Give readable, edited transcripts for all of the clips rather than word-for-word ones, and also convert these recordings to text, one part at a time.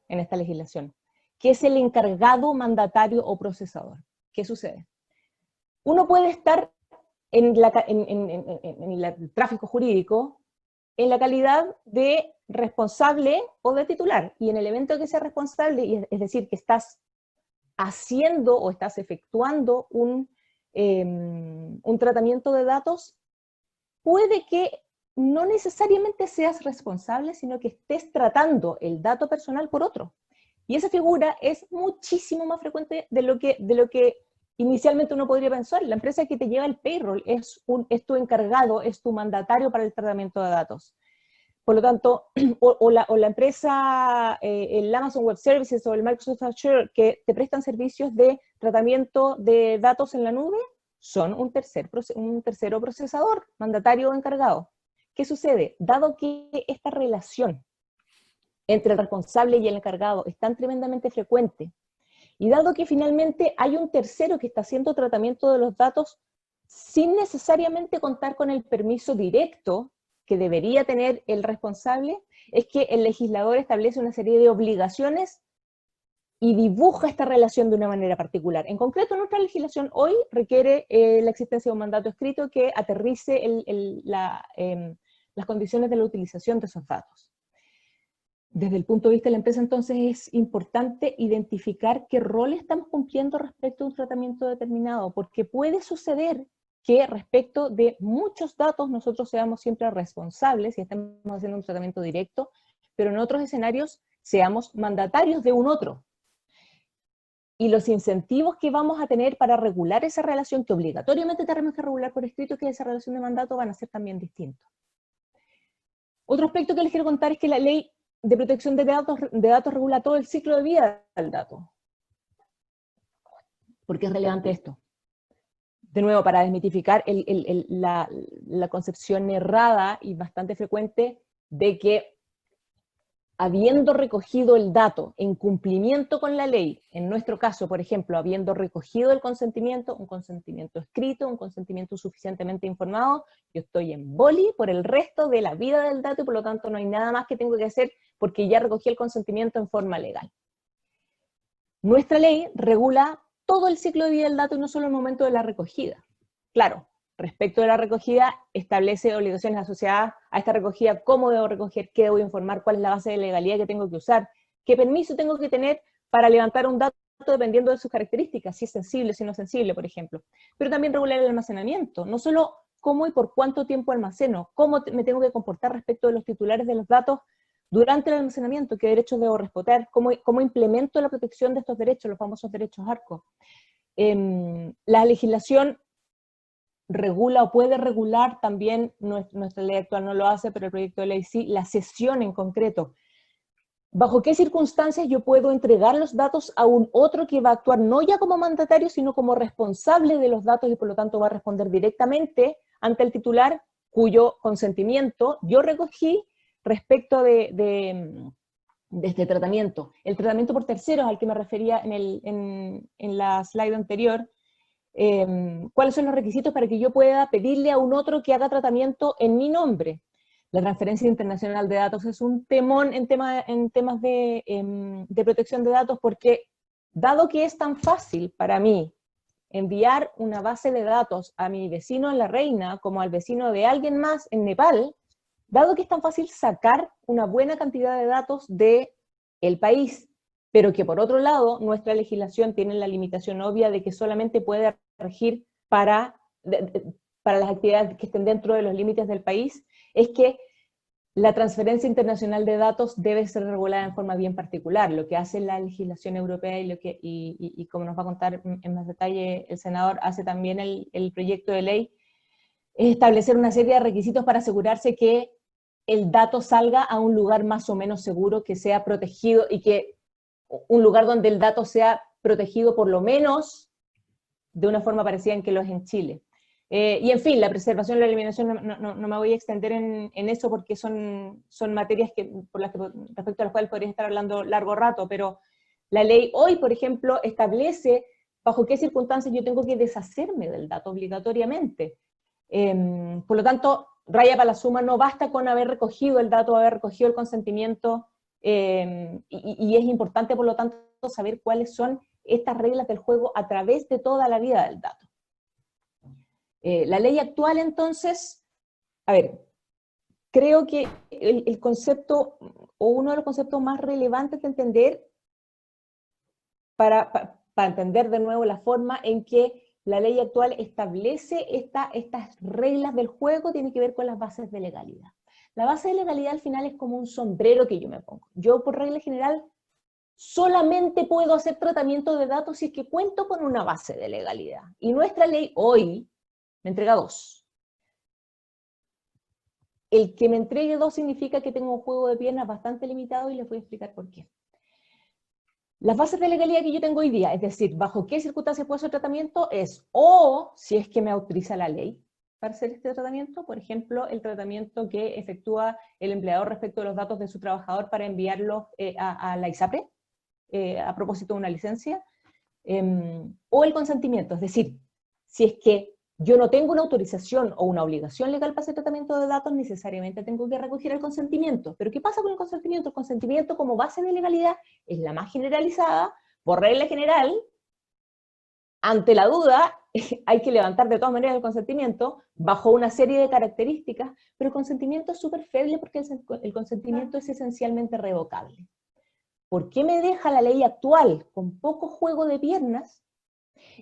en esta legislación, que es el encargado, mandatario o procesador. ¿Qué sucede? Uno puede estar en el tráfico jurídico en la calidad de responsable o de titular, y en el evento que sea responsable, es decir, que estás haciendo o estás efectuando un tratamiento de datos, puede que no necesariamente seas responsable, sino que estés tratando el dato personal por otro. Y esa figura es muchísimo más frecuente de lo que inicialmente uno podría pensar. La empresa que te lleva el payroll es tu encargado, es tu mandatario para el tratamiento de datos. Por lo tanto, o la empresa, el Amazon Web Services o el Microsoft Azure, que te prestan servicios de tratamiento de datos en la nube, son un tercero procesador, mandatario o encargado. ¿Qué sucede? Dado que esta relación entre el responsable y el encargado es tan tremendamente frecuente, y dado que finalmente hay un tercero que está haciendo tratamiento de los datos sin necesariamente contar con el permiso directo que debería tener el responsable, es que el legislador establece una serie de obligaciones y dibuja esta relación de una manera particular. En concreto, nuestra legislación hoy requiere la existencia de un mandato escrito que aterrice las condiciones de la utilización de esos datos. Desde el punto de vista de la empresa, entonces, es importante identificar qué rol estamos cumpliendo respecto a un tratamiento determinado, porque puede suceder que respecto de muchos datos nosotros seamos siempre responsables y estemos haciendo un tratamiento directo, pero en otros escenarios seamos mandatarios de un otro. Y los incentivos que vamos a tener para regular esa relación, que obligatoriamente tenemos que regular por escrito, que esa relación de mandato, van a ser también distintos. Otro aspecto que les quiero contar es que la ley de protección de datos regula todo el ciclo de vida del dato. ¿Por qué es relevante esto? De nuevo, para desmitificar la concepción errada y bastante frecuente de que, habiendo recogido el dato en cumplimiento con la ley, en nuestro caso, por ejemplo, habiendo recogido el consentimiento, un consentimiento escrito, un consentimiento suficientemente informado, yo estoy en boli por el resto de la vida del dato y por lo tanto no hay nada más que tengo que hacer porque ya recogí el consentimiento en forma legal. Nuestra ley regula todo el ciclo de vida del dato y no solo el momento de la recogida. Claro, respecto de la recogida, establece obligaciones asociadas a esta recogida, cómo debo recoger, qué debo informar, cuál es la base de legalidad que tengo que usar, qué permiso tengo que tener para levantar un dato dependiendo de sus características, si es sensible, si no es sensible, por ejemplo. Pero también regular el almacenamiento, no solo cómo y por cuánto tiempo almaceno, cómo me tengo que comportar respecto de los titulares de los datos durante el almacenamiento, qué derechos debo respetar, cómo implemento la protección de estos derechos, los famosos derechos ARCO. La legislación regula o puede regular también, nuestra ley actual no lo hace, pero el proyecto de ley sí, la cesión en concreto. ¿Bajo qué circunstancias yo puedo entregar los datos a un otro que va a actuar no ya como mandatario, sino como responsable de los datos y por lo tanto va a responder directamente ante el titular cuyo consentimiento yo recogí respecto de este tratamiento? El tratamiento por terceros al que me refería en la slide anterior, cuáles son los requisitos para que yo pueda pedirle a un otro que haga tratamiento en mi nombre. La transferencia internacional de datos es un temón en temas de protección de datos, porque dado que es tan fácil para mí enviar una base de datos a mi vecino en La Reina como al vecino de alguien más en Nepal, dado que es tan fácil sacar una buena cantidad de datos del país, pero que por otro lado nuestra legislación tiene la limitación obvia de que solamente puede regir para las actividades que estén dentro de los límites del país, es que la transferencia internacional de datos debe ser regulada en forma bien particular. Lo que hace la legislación europea y como nos va a contar en más detalle el senador, hace también el proyecto de ley, es establecer una serie de requisitos para asegurarse que el dato salga a un lugar más o menos seguro, que sea protegido y que un lugar donde el dato sea protegido por lo menos de una forma parecida en que lo es en Chile. Y en fin, la preservación y la eliminación, no me voy a extender en eso porque son materias respecto a las cuales podría estar hablando largo rato, pero la ley hoy, por ejemplo, establece bajo qué circunstancias yo tengo que deshacerme del dato obligatoriamente. Por lo tanto, raya para la suma, no basta con haber recogido el dato, haber recogido el consentimiento y es importante, por lo tanto, saber cuáles son estas reglas del juego a través de toda la vida del dato. La ley actual, entonces, a ver, creo que el concepto, o uno de los conceptos más relevantes de entender, para entender de nuevo la forma en que la ley actual establece estas reglas del juego, tiene que ver con las bases de legalidad. La base de legalidad al final es como un sombrero que yo me pongo. Yo, por regla general, solamente puedo hacer tratamiento de datos si es que cuento con una base de legalidad. Y nuestra ley hoy me entrega 2. El que me entregue 2 significa que tengo un juego de piernas bastante limitado y les voy a explicar por qué. Las bases de legalidad que yo tengo hoy día, es decir, bajo qué circunstancias puedo hacer tratamiento, es o si es que me autoriza la ley para hacer este tratamiento, por ejemplo, el tratamiento que efectúa el empleador respecto de los datos de su trabajador para enviarlos a la ISAPRE, a propósito de una licencia, o el consentimiento, es decir, si es que yo no tengo una autorización o una obligación legal para hacer tratamiento de datos, necesariamente tengo que recoger el consentimiento. Pero ¿qué pasa con el consentimiento? El consentimiento como base de legalidad es la más generalizada, por regla general, ante la duda hay que levantar de todas maneras el consentimiento bajo una serie de características, pero el consentimiento es súper feble porque el consentimiento es esencialmente revocable. ¿Por qué me deja la ley actual con poco juego de piernas?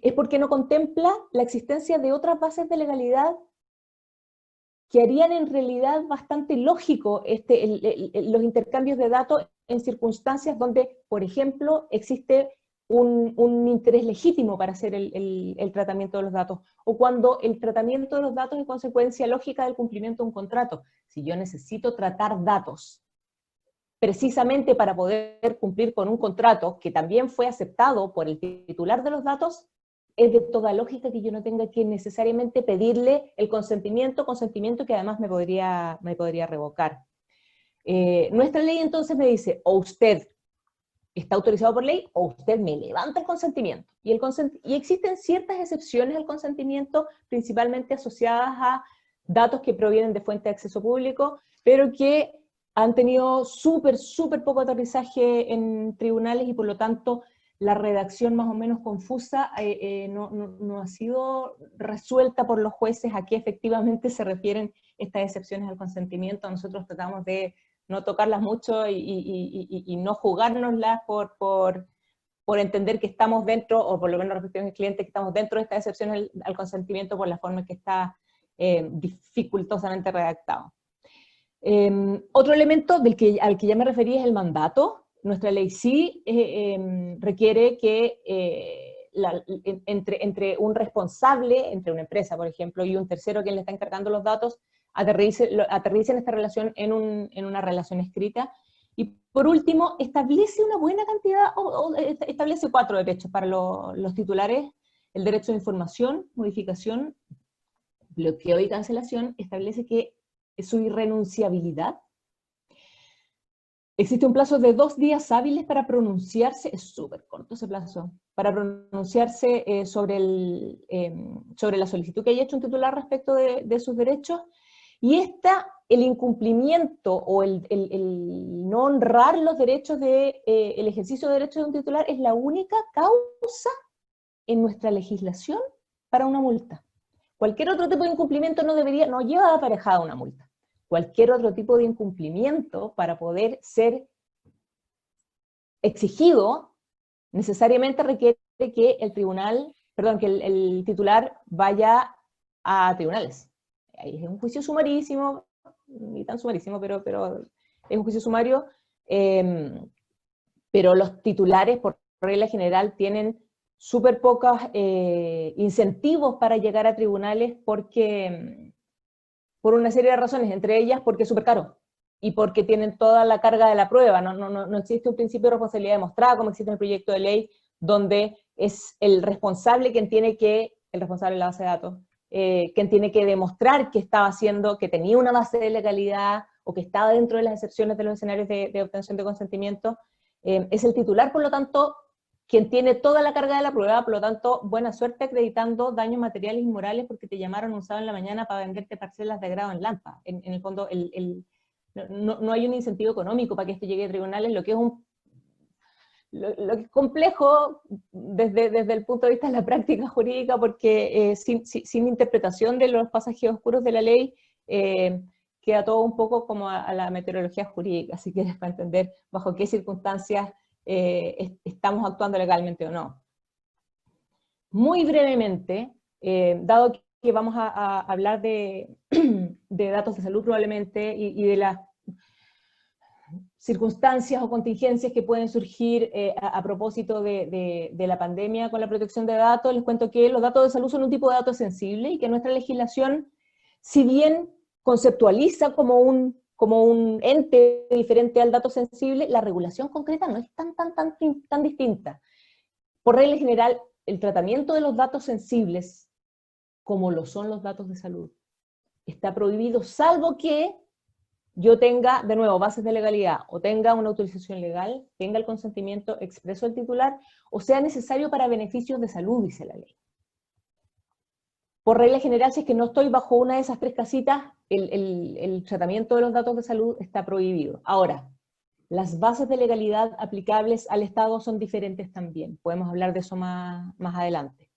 Es porque no contempla la existencia de otras bases de legalidad que harían en realidad bastante lógico los intercambios de datos en circunstancias donde, por ejemplo, existe un interés legítimo para hacer el tratamiento de los datos, o cuando el tratamiento de los datos es consecuencia lógica del cumplimiento de un contrato. Si yo necesito tratar datos precisamente para poder cumplir con un contrato que también fue aceptado por el titular de los datos, es de toda lógica que yo no tenga que necesariamente pedirle el consentimiento que además me podría revocar. Nuestra ley entonces me dice, o usted está autorizado por ley, o usted me levanta el consentimiento. Y existen ciertas excepciones al consentimiento, principalmente asociadas a datos que provienen de fuentes de acceso público, pero que han tenido súper poco aterrizaje en tribunales y por lo tanto la redacción más o menos confusa no ha sido resuelta por los jueces a qué efectivamente se refieren estas excepciones al consentimiento. Nosotros tratamos de no tocarlas mucho y no jugárnoslas por entender que estamos dentro, o por lo menos respecto al cliente, que estamos dentro de estas excepciones al consentimiento por la forma en que está dificultosamente redactado. Otro elemento al que ya me referí es el mandato. Nuestra ley sí requiere que entre un responsable, entre una empresa, por ejemplo, y un tercero quien le está encargando los datos, aterricen esta relación en una relación escrita. Y por último, establece una buena cantidad, establece 4 derechos para los titulares: el derecho de información, modificación, bloqueo y cancelación. Establece que su irrenunciabilidad. Existe un plazo de 2 días hábiles para pronunciarse, es súper corto ese plazo, para pronunciarse sobre la solicitud que haya hecho un titular respecto de sus derechos, y el incumplimiento o el no honrar los derechos el ejercicio de derechos de un titular es la única causa en nuestra legislación para una multa. Cualquier otro tipo de incumplimiento no lleva aparejada una multa. Cualquier otro tipo de incumplimiento para poder ser exigido necesariamente requiere que el titular vaya a tribunales. Ahí es un juicio sumarísimo, ni tan sumarísimo, pero es un juicio sumario, pero los titulares por regla general tienen súper pocos incentivos para llegar a tribunales por una serie de razones, entre ellas porque es súper caro y porque tienen toda la carga de la prueba. No existe un principio de responsabilidad demostrada como existe en el proyecto de ley, donde es el responsable el responsable de la base de datos, quien tiene que demostrar que estaba haciendo, que tenía una base de legalidad o que estaba dentro de las excepciones de los escenarios de obtención de consentimiento. Es el titular, por lo tanto, quien tiene toda la carga de la prueba. Por lo tanto, buena suerte acreditando daños materiales y morales porque te llamaron un sábado en la mañana para venderte parcelas de grado en Lampa. En el fondo, no hay un incentivo económico para que esto llegue a tribunales, lo que es lo que es complejo desde el punto de vista de la práctica jurídica, porque sin interpretación de los pasajes oscuros de la ley, queda todo un poco como a la meteorología jurídica, si quieres, para entender bajo qué circunstancias estamos actuando legalmente o no. Muy brevemente, dado que vamos a hablar de datos de salud probablemente, y de las circunstancias o contingencias que pueden surgir a propósito de la pandemia con la protección de datos, les cuento que los datos de salud son un tipo de datos sensible y que nuestra legislación, si bien conceptualiza como un ente diferente al dato sensible, la regulación concreta no es tan distinta. Por regla general, el tratamiento de los datos sensibles, como lo son los datos de salud, está prohibido, salvo que yo tenga, de nuevo, bases de legalidad, o tenga una autorización legal, tenga el consentimiento expreso del titular, o sea necesario para beneficios de salud, dice la ley. Por regla general, si es que no estoy bajo una de esas tres casitas, el tratamiento de los datos de salud está prohibido. Ahora, las bases de legalidad aplicables al Estado son diferentes también. Podemos hablar de eso más adelante.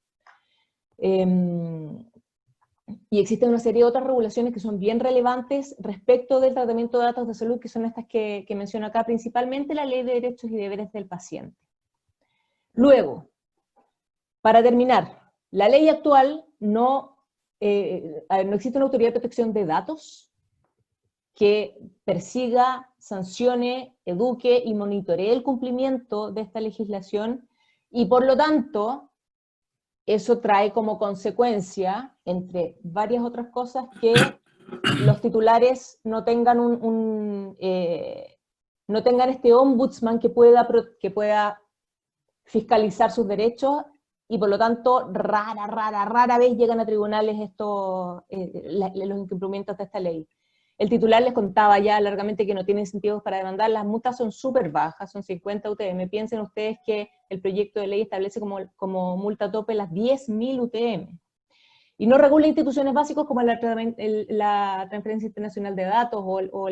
Y existen una serie de otras regulaciones que son bien relevantes respecto del tratamiento de datos de salud, que son estas que menciono acá, principalmente la Ley de Derechos y Deberes del Paciente. Luego, para terminar, la ley actual no existe una autoridad de protección de datos que persiga, sancione, eduque y monitoree el cumplimiento de esta legislación, y por lo tanto, eso trae como consecuencia, entre varias otras cosas, que los titulares no tengan no tengan este ombudsman que pueda fiscalizar sus derechos, y por lo tanto rara vez llegan a tribunales los incumplimientos de esta ley. El titular les contaba ya largamente que no tiene incentivos para demandar, las multas son súper bajas, son 50 UTM. Piensen ustedes que el proyecto de ley establece como multa tope las 10.000 UTM. Y no regula instituciones básicas como la transferencia internacional de datos o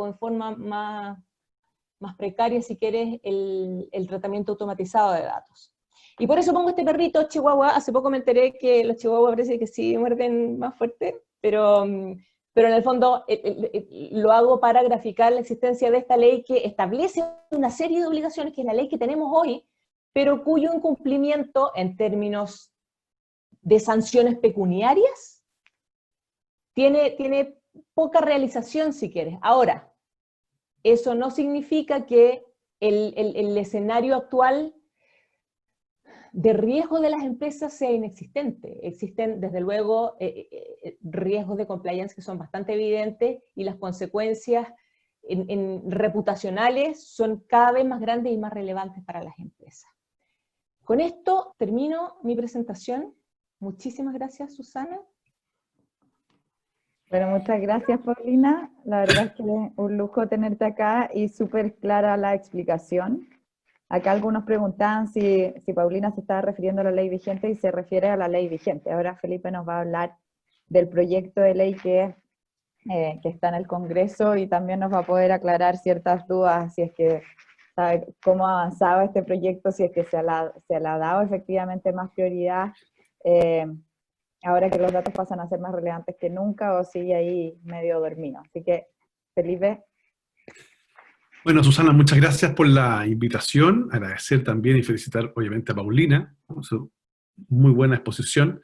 en forma más precaria, si quieres, el tratamiento automatizado de datos. Y por eso pongo este perrito chihuahua. Hace poco me enteré que los chihuahuas parece que sí muerden más fuerte, pero en el fondo lo hago para graficar la existencia de esta ley que establece una serie de obligaciones, que es la ley que tenemos hoy, pero cuyo incumplimiento en términos de sanciones pecuniarias tiene poca realización, si quieres. Ahora, eso no significa que el escenario actual de riesgo de las empresas sea inexistente. Existen, desde luego, riesgos de compliance que son bastante evidentes, y las consecuencias reputacionales son cada vez más grandes y más relevantes para las empresas. Con esto termino mi presentación. Muchísimas gracias, Susana. Bueno, muchas gracias, Paulina. La verdad es que es un lujo tenerte acá y súper clara la explicación. Acá algunos preguntaban si Paulina se estaba refiriendo a la ley vigente, y se refiere a la ley vigente. Ahora Felipe nos va a hablar del proyecto de ley que está en el Congreso, y también nos va a poder aclarar ciertas dudas, si es que sabe cómo avanzaba este proyecto, si es que se le ha dado efectivamente más prioridad, ahora que los datos pasan a ser más relevantes que nunca, o sigue ahí medio dormido. Así que, Felipe. Bueno, Susana, muchas gracias por la invitación. Agradecer también y felicitar, obviamente, a Paulina por su muy buena exposición.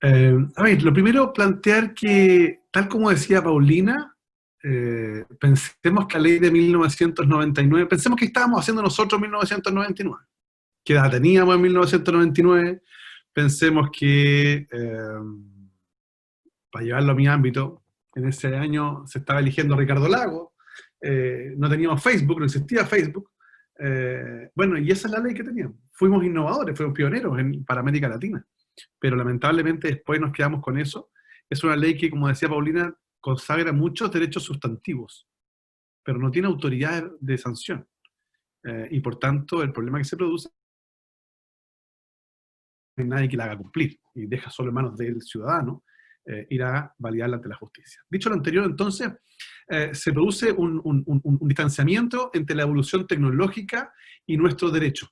A ver, lo primero, plantear que, tal como decía Paulina, pensemos que la ley de 1999, pensemos que estábamos haciendo nosotros en 1999. ¿Qué edad teníamos en 1999? Pensemos que, para llevarlo a mi ámbito, en ese año se estaba eligiendo Ricardo Lagos. No teníamos Facebook, no existía Facebook. Bueno, y esa es la ley que teníamos. Fuimos innovadores, fuimos pioneros para América Latina. Pero lamentablemente después nos quedamos con eso. Es una ley que, como decía Paulina, consagra muchos derechos sustantivos, pero no tiene autoridad de sanción. Y por tanto, el problema que se produce es que no hay nadie que la haga cumplir, y deja solo en manos del ciudadano ir a validarla ante la justicia. Dicho lo anterior, entonces, se produce un distanciamiento entre la evolución tecnológica y nuestro derecho.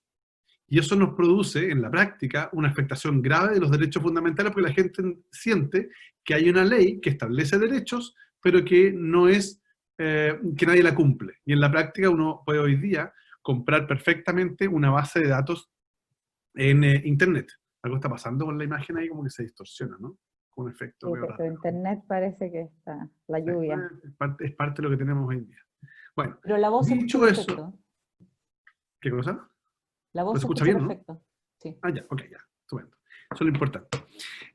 Y eso nos produce, en la práctica, una afectación grave de los derechos fundamentales, porque la gente siente que hay una ley que establece derechos, pero que no es, que nadie la cumple. Y en la práctica uno puede hoy día comprar perfectamente una base de datos en Internet. Algo está pasando con la imagen ahí, como que se distorsiona, ¿no? Con un efecto Sí, medio pero raro. internet parece que está, la lluvia. Es parte de lo que tenemos hoy en día. Bueno, Pero la voz se escucha dicho eso, perfecto. ¿qué cosa? La ¿Lo voz se escucha escucha bien, no? perfecto. Sí. Ah, ya, ok, ya, estupendo. Eso es lo importante.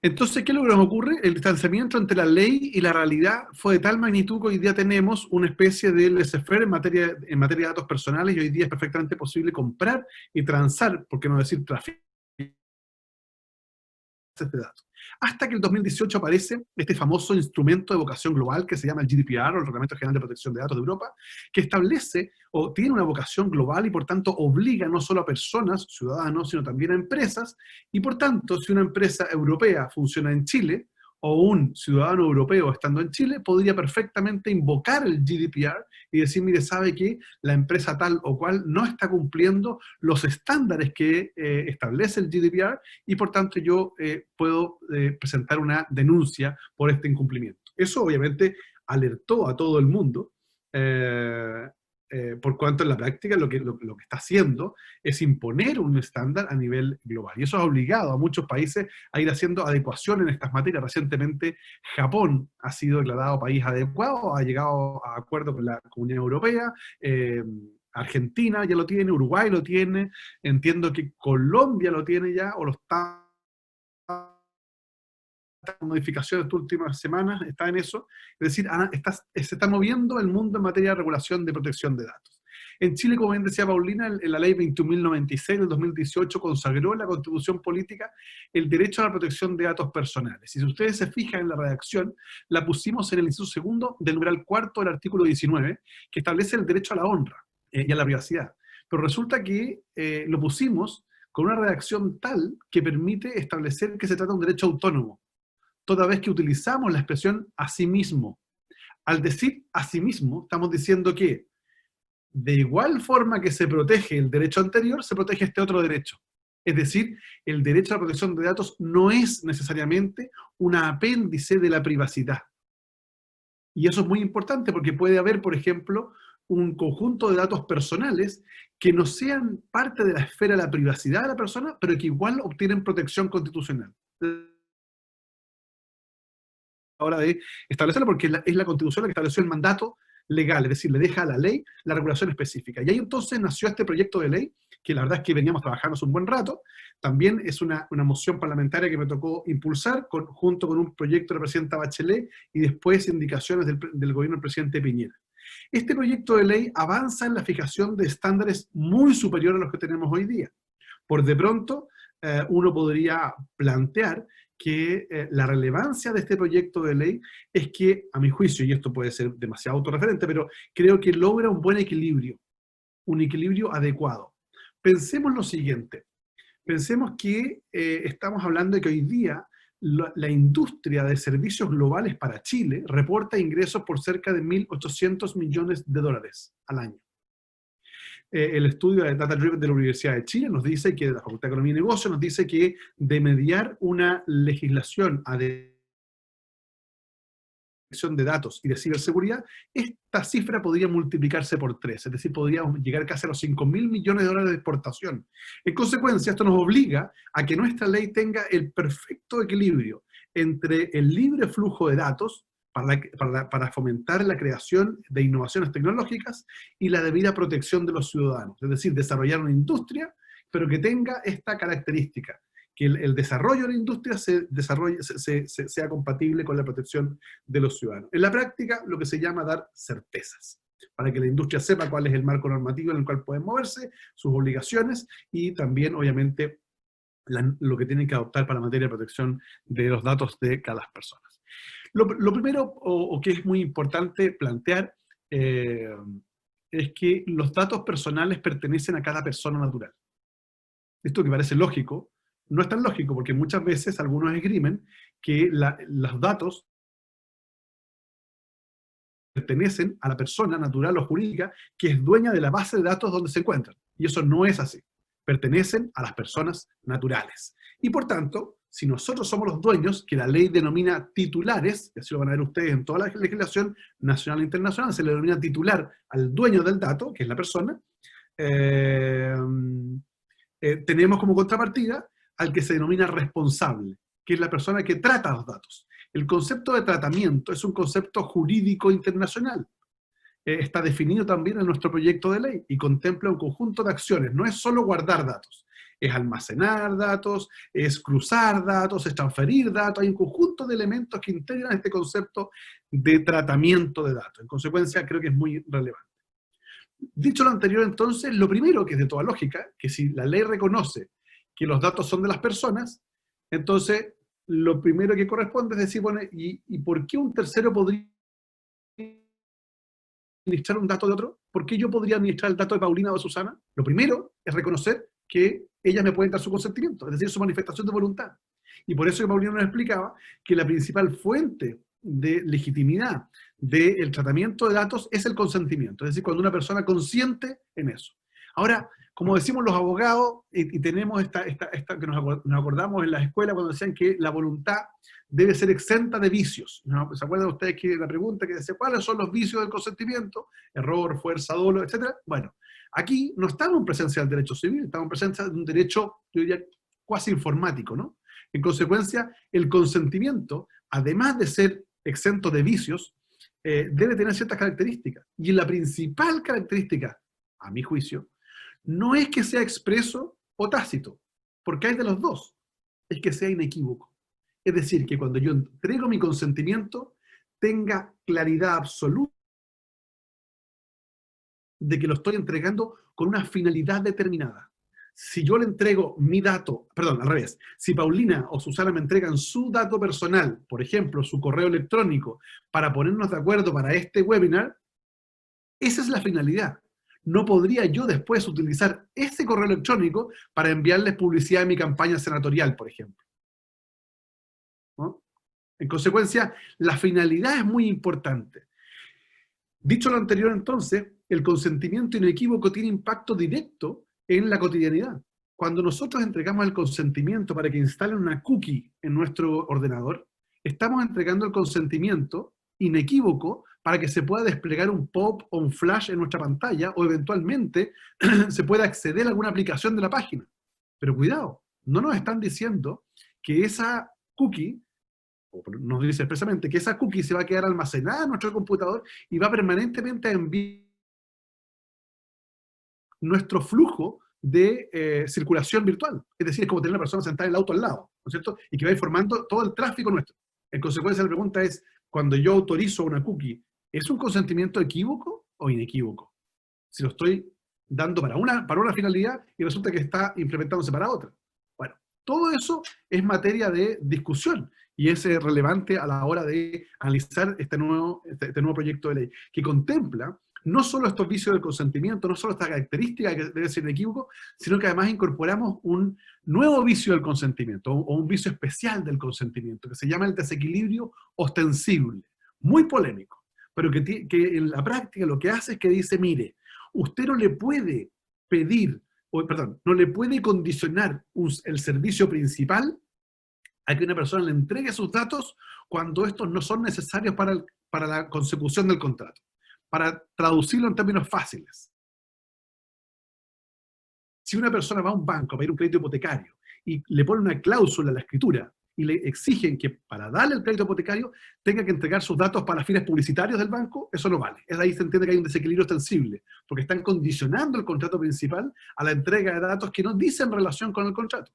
Entonces, ¿qué es lo que nos ocurre? El distanciamiento entre la ley y la realidad fue de tal magnitud que hoy día tenemos una especie de laissez-faire en materia de datos personales, y hoy día es perfectamente posible comprar y transar, por qué no decir traficar, de datos. Hasta que en 2018 aparece este famoso instrumento de vocación global que se llama el GDPR, o el Reglamento General de Protección de Datos de Europa, que establece o tiene una vocación global y por tanto obliga no solo a personas, ciudadanos, sino también a empresas, y por tanto si una empresa europea funciona en Chile, o un ciudadano europeo estando en Chile, podría perfectamente invocar el GDPR y decir, mire, sabe que la empresa tal o cual no está cumpliendo los estándares que establece el GDPR, y por tanto yo puedo presentar una denuncia por este incumplimiento. Eso obviamente alertó a todo el mundo, por cuanto en la práctica lo que está haciendo es imponer un estándar a nivel global. Y eso ha obligado a muchos países a ir haciendo adecuación en estas materias. Recientemente Japón ha sido declarado país adecuado, ha llegado a acuerdo con la Comunidad Europea, Argentina ya lo tiene, Uruguay lo tiene, entiendo que Colombia lo tiene ya, o lo está modificaciones estas últimas semanas, está en eso. Es decir, se está moviendo el mundo en materia de regulación de protección de datos. En Chile, como bien decía Paulina, en la ley 21.096 del 2018 consagró en la Constitución Política el derecho a la protección de datos personales. Y si ustedes se fijan en la redacción, la pusimos en el inciso segundo del numeral cuarto del artículo 19, que establece el derecho a la honra y a la privacidad. Pero resulta que lo pusimos con una redacción tal que permite establecer que se trata de un derecho autónomo, toda vez que utilizamos la expresión asimismo. Al decir asimismo, estamos diciendo que de igual forma que se protege el derecho anterior, se protege este otro derecho. Es decir, el derecho a la protección de datos no es necesariamente un apéndice de la privacidad. Y eso es muy importante porque puede haber, por ejemplo, un conjunto de datos personales que no sean parte de la esfera de la privacidad de la persona, pero que igual obtienen protección constitucional. Ahora de establecerlo, porque es la Constitución la que estableció el mandato legal, es decir, le deja a la ley la regulación específica. Y ahí entonces nació este proyecto de ley, que la verdad es que veníamos trabajando hace un buen rato. También es una moción parlamentaria que me tocó impulsar, junto con un proyecto de la presidenta Bachelet, y después indicaciones del gobierno del presidente Piñera. Este proyecto de ley avanza en la fijación de estándares muy superiores a los que tenemos hoy día. Por de pronto, uno podría plantear que la relevancia de este proyecto de ley es que, a mi juicio, y esto puede ser demasiado autorreferente, pero creo que logra un buen equilibrio, un equilibrio adecuado. Pensemos lo siguiente, pensemos que estamos hablando de que hoy día la industria de servicios globales para Chile reporta ingresos por cerca de 1.800 millones de dólares al año. El estudio de Data Driven de la Universidad de Chile nos dice que, de la Facultad de Economía y Negocios, nos dice que de mediar una legislación de protección de datos y de ciberseguridad, esta cifra podría multiplicarse por 3, es decir, podríamos llegar casi a los 5.000 millones de dólares de exportación. En consecuencia, esto nos obliga a que nuestra ley tenga el perfecto equilibrio entre el libre flujo de datos, para fomentar la creación de innovaciones tecnológicas, y la debida protección de los ciudadanos. Es decir, desarrollar una industria, pero que tenga esta característica, que el desarrollo de la industria sea compatible con la protección de los ciudadanos. En la práctica, lo que se llama dar certezas, para que la industria sepa cuál es el marco normativo en el cual pueden moverse, sus obligaciones, y también, obviamente, lo que tienen que adoptar para la materia de protección de los datos de cada persona. Lo primero, o que es muy importante plantear, es que los datos personales pertenecen a cada persona natural. Esto que parece lógico, no es tan lógico, porque muchas veces algunos esgrimen que los datos pertenecen a la persona natural o jurídica que es dueña de la base de datos donde se encuentran. Y eso no es así. Pertenecen a las personas naturales. Y por tanto, si nosotros somos los dueños, que la ley denomina titulares, y así lo van a ver ustedes en toda la legislación nacional e internacional, se le denomina titular al dueño del dato, que es la persona, tenemos como contrapartida al que se denomina responsable, que es la persona que trata los datos. El concepto de tratamiento es un concepto jurídico internacional. Está definido también en nuestro proyecto de ley y contempla un conjunto de acciones. No es solo guardar datos, es almacenar datos, es cruzar datos, es transferir datos. Hay un conjunto de elementos que integran este concepto de tratamiento de datos. En consecuencia, creo que es muy relevante. Dicho lo anterior, entonces, lo primero, que es de toda lógica, que si la ley reconoce que los datos son de las personas, entonces lo primero que corresponde es decir, bueno, ¿y por qué un tercero podría administrar un dato de otro? ¿Por qué yo podría administrar el dato de Paulina o de Susana? Lo primero es reconocer que ellas me pueden dar su consentimiento, es decir, su manifestación de voluntad. Y por eso que Paulina nos explicaba que la principal fuente de legitimidad del tratamiento de datos es el consentimiento, es decir, cuando una persona consiente en eso. Ahora, como decimos los abogados, y tenemos esta que nos acordamos en la escuela cuando decían que la voluntad debe ser exenta de vicios, ¿no? ¿Se acuerdan ustedes que la pregunta que decía, ¿cuáles son los vicios del consentimiento? Error, fuerza, dolo, etc. Bueno, aquí no estamos en presencia del derecho civil, estamos en presencia de un derecho, yo diría, cuasi informático, ¿no? En consecuencia, el consentimiento, además de ser exento de vicios, debe tener ciertas características. Y la principal característica, a mi juicio, no es que sea expreso o tácito, porque hay de los dos, es que sea inequívoco. Es decir, que cuando yo entrego mi consentimiento, tenga claridad absoluta de que lo estoy entregando con una finalidad determinada. Si yo le entrego mi dato, perdón, al revés, si Paulina o Susana me entregan su dato personal, por ejemplo, su correo electrónico, para ponernos de acuerdo para este webinar, esa es la finalidad. No podría yo después utilizar ese correo electrónico para enviarles publicidad en mi campaña senatorial, por ejemplo, ¿no? En consecuencia, la finalidad es muy importante. Dicho lo anterior, entonces, el consentimiento inequívoco tiene impacto directo en la cotidianidad. Cuando nosotros entregamos el consentimiento para que instalen una cookie en nuestro ordenador, estamos entregando el consentimiento inequívoco para que se pueda desplegar un pop o un flash en nuestra pantalla, o eventualmente se pueda acceder a alguna aplicación de la página. Pero cuidado, no nos están diciendo que esa cookie, o nos dice expresamente que esa cookie se va a quedar almacenada en nuestro computador y va permanentemente a enviar nuestro flujo de circulación virtual. Es decir, es como tener una persona sentada en el auto al lado, ¿no es cierto? Y que va informando todo el tráfico nuestro. En consecuencia, la pregunta es, cuando yo autorizo una cookie, ¿es un consentimiento equívoco o inequívoco? Si lo estoy dando para una finalidad y resulta que está implementándose para otra. Bueno, todo eso es materia de discusión y es relevante a la hora de analizar este nuevo proyecto de ley, que contempla no solo estos vicios del consentimiento, no solo esta característica que debe ser inequívoco, sino que además incorporamos un nuevo vicio del consentimiento, o un vicio especial del consentimiento, que se llama el desequilibrio ostensible, muy polémico, pero que en la práctica lo que hace es que dice, mire, usted no le puede pedir, no le puede condicionar el servicio principal a que una persona le entregue sus datos cuando estos no son necesarios para la consecución del contrato. Para traducirlo en términos fáciles. Si una persona va a un banco a pedir un crédito hipotecario y le pone una cláusula a la escritura y le exigen que para darle el crédito hipotecario tenga que entregar sus datos para fines publicitarios del banco, eso no vale. Es ahí se entiende que hay un desequilibrio ostensible, porque están condicionando el contrato principal a la entrega de datos que no dicen relación con el contrato.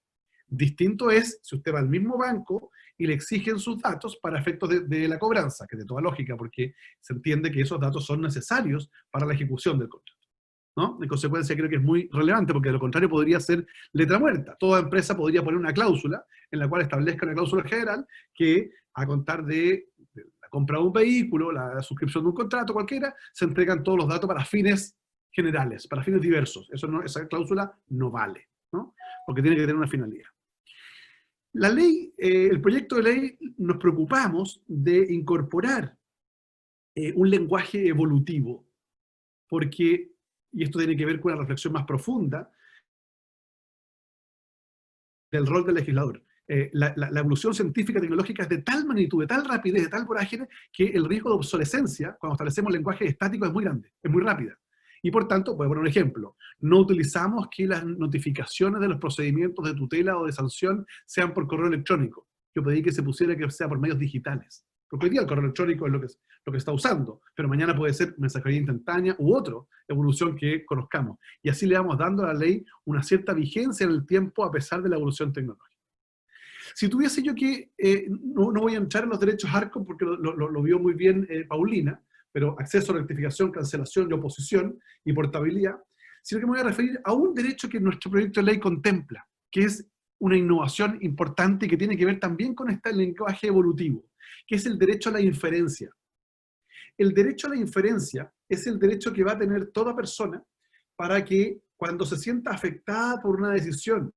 Distinto es si usted va al mismo banco y le exigen sus datos para efectos de la cobranza, que es de toda lógica, porque se entiende que esos datos son necesarios para la ejecución del contrato, ¿no? En consecuencia, creo que es muy relevante, porque de lo contrario podría ser letra muerta. Toda empresa podría poner una cláusula en la cual establezca una cláusula general que, a contar de la compra de un vehículo, la suscripción de un contrato cualquiera, se entregan todos los datos para fines generales, para fines diversos. Esa cláusula no vale, ¿no? Porque tiene que tener una finalidad. La ley, el proyecto de ley, nos preocupamos de incorporar un lenguaje evolutivo, porque, y esto tiene que ver con una reflexión más profunda, del rol del legislador. La evolución científica y tecnológica es de tal magnitud, de tal rapidez, de tal vorágine, que el riesgo de obsolescencia, cuando establecemos lenguaje estático, es muy grande, es muy rápida. Y por tanto, voy a poner un ejemplo, no utilizamos que las notificaciones de los procedimientos de tutela o de sanción sean por correo electrónico. Yo pedí que se pusiera que sea por medios digitales. Porque hoy día el correo electrónico es lo que está usando, pero mañana puede ser mensajería instantánea u otra evolución que conozcamos. Y así le vamos dando a la ley una cierta vigencia en el tiempo a pesar de la evolución tecnológica. Si tuviese yo que, no voy a entrar en los derechos ARCO porque lo vio muy bien Paulina, pero acceso, rectificación, cancelación y oposición y portabilidad, sino que me voy a referir a un derecho que nuestro proyecto de ley contempla, que es una innovación importante que tiene que ver también con este lenguaje evolutivo, que es el derecho a la inferencia. El derecho a la inferencia es el derecho que va a tener toda persona para que cuando se sienta afectada por una decisión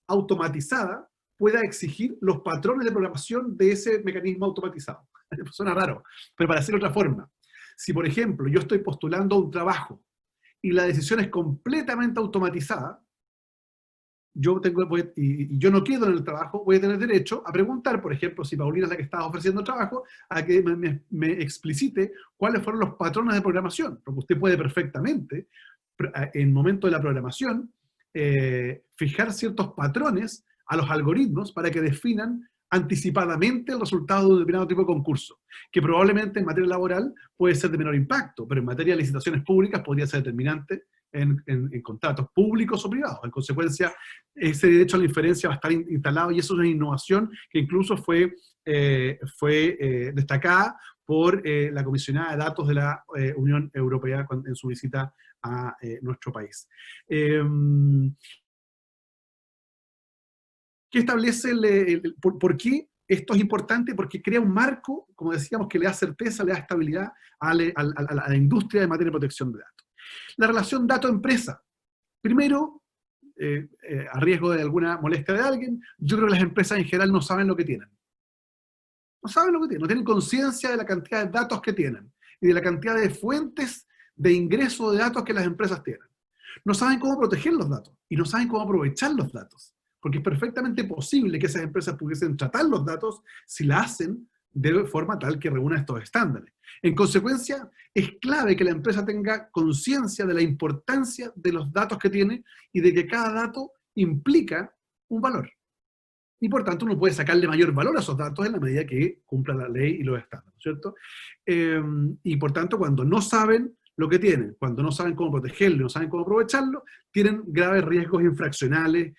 automatizada, pueda exigir los patrones de programación de ese mecanismo automatizado. Suena raro, pero para decirlo de otra forma, si por ejemplo yo estoy postulando a un trabajo y la decisión es completamente automatizada, y yo no quedo en el trabajo, voy a tener derecho a preguntar, por ejemplo, si Paulina es la que está ofreciendo el trabajo, a que me explicite cuáles fueron los patrones de programación, porque usted puede perfectamente, en el momento de la programación, fijar ciertos patrones a los algoritmos para que definan anticipadamente el resultado de un determinado tipo de concurso, que probablemente en materia laboral puede ser de menor impacto, pero en materia de licitaciones públicas podría ser determinante en contratos públicos o privados. En consecuencia, ese derecho a la inferencia va a estar instalado y eso es una innovación que incluso fue destacada por la comisionada de datos de la Unión Europea en su visita a nuestro país. ¿Qué establece por qué esto es importante? Porque crea un marco, como decíamos, que le da certeza, le da estabilidad a la industria de materia de protección de datos. La relación dato-empresa. Primero, a riesgo de alguna molestia de alguien, yo creo que las empresas en general no saben lo que tienen. No saben lo que tienen, no tienen conciencia de la cantidad de datos que tienen y de la cantidad de fuentes de ingreso de datos que las empresas tienen. No saben cómo proteger los datos y no saben cómo aprovechar los datos, porque es perfectamente posible que esas empresas pudiesen tratar los datos si la hacen de forma tal que reúna estos estándares. En consecuencia, es clave que la empresa tenga conciencia de la importancia de los datos que tiene y de que cada dato implica un valor. Y por tanto uno puede sacarle mayor valor a esos datos en la medida que cumpla la ley y los estándares, ¿cierto? Y por tanto cuando no saben lo que tienen, cuando no saben cómo protegerlo, no saben cómo aprovecharlo, tienen graves riesgos infraccionales.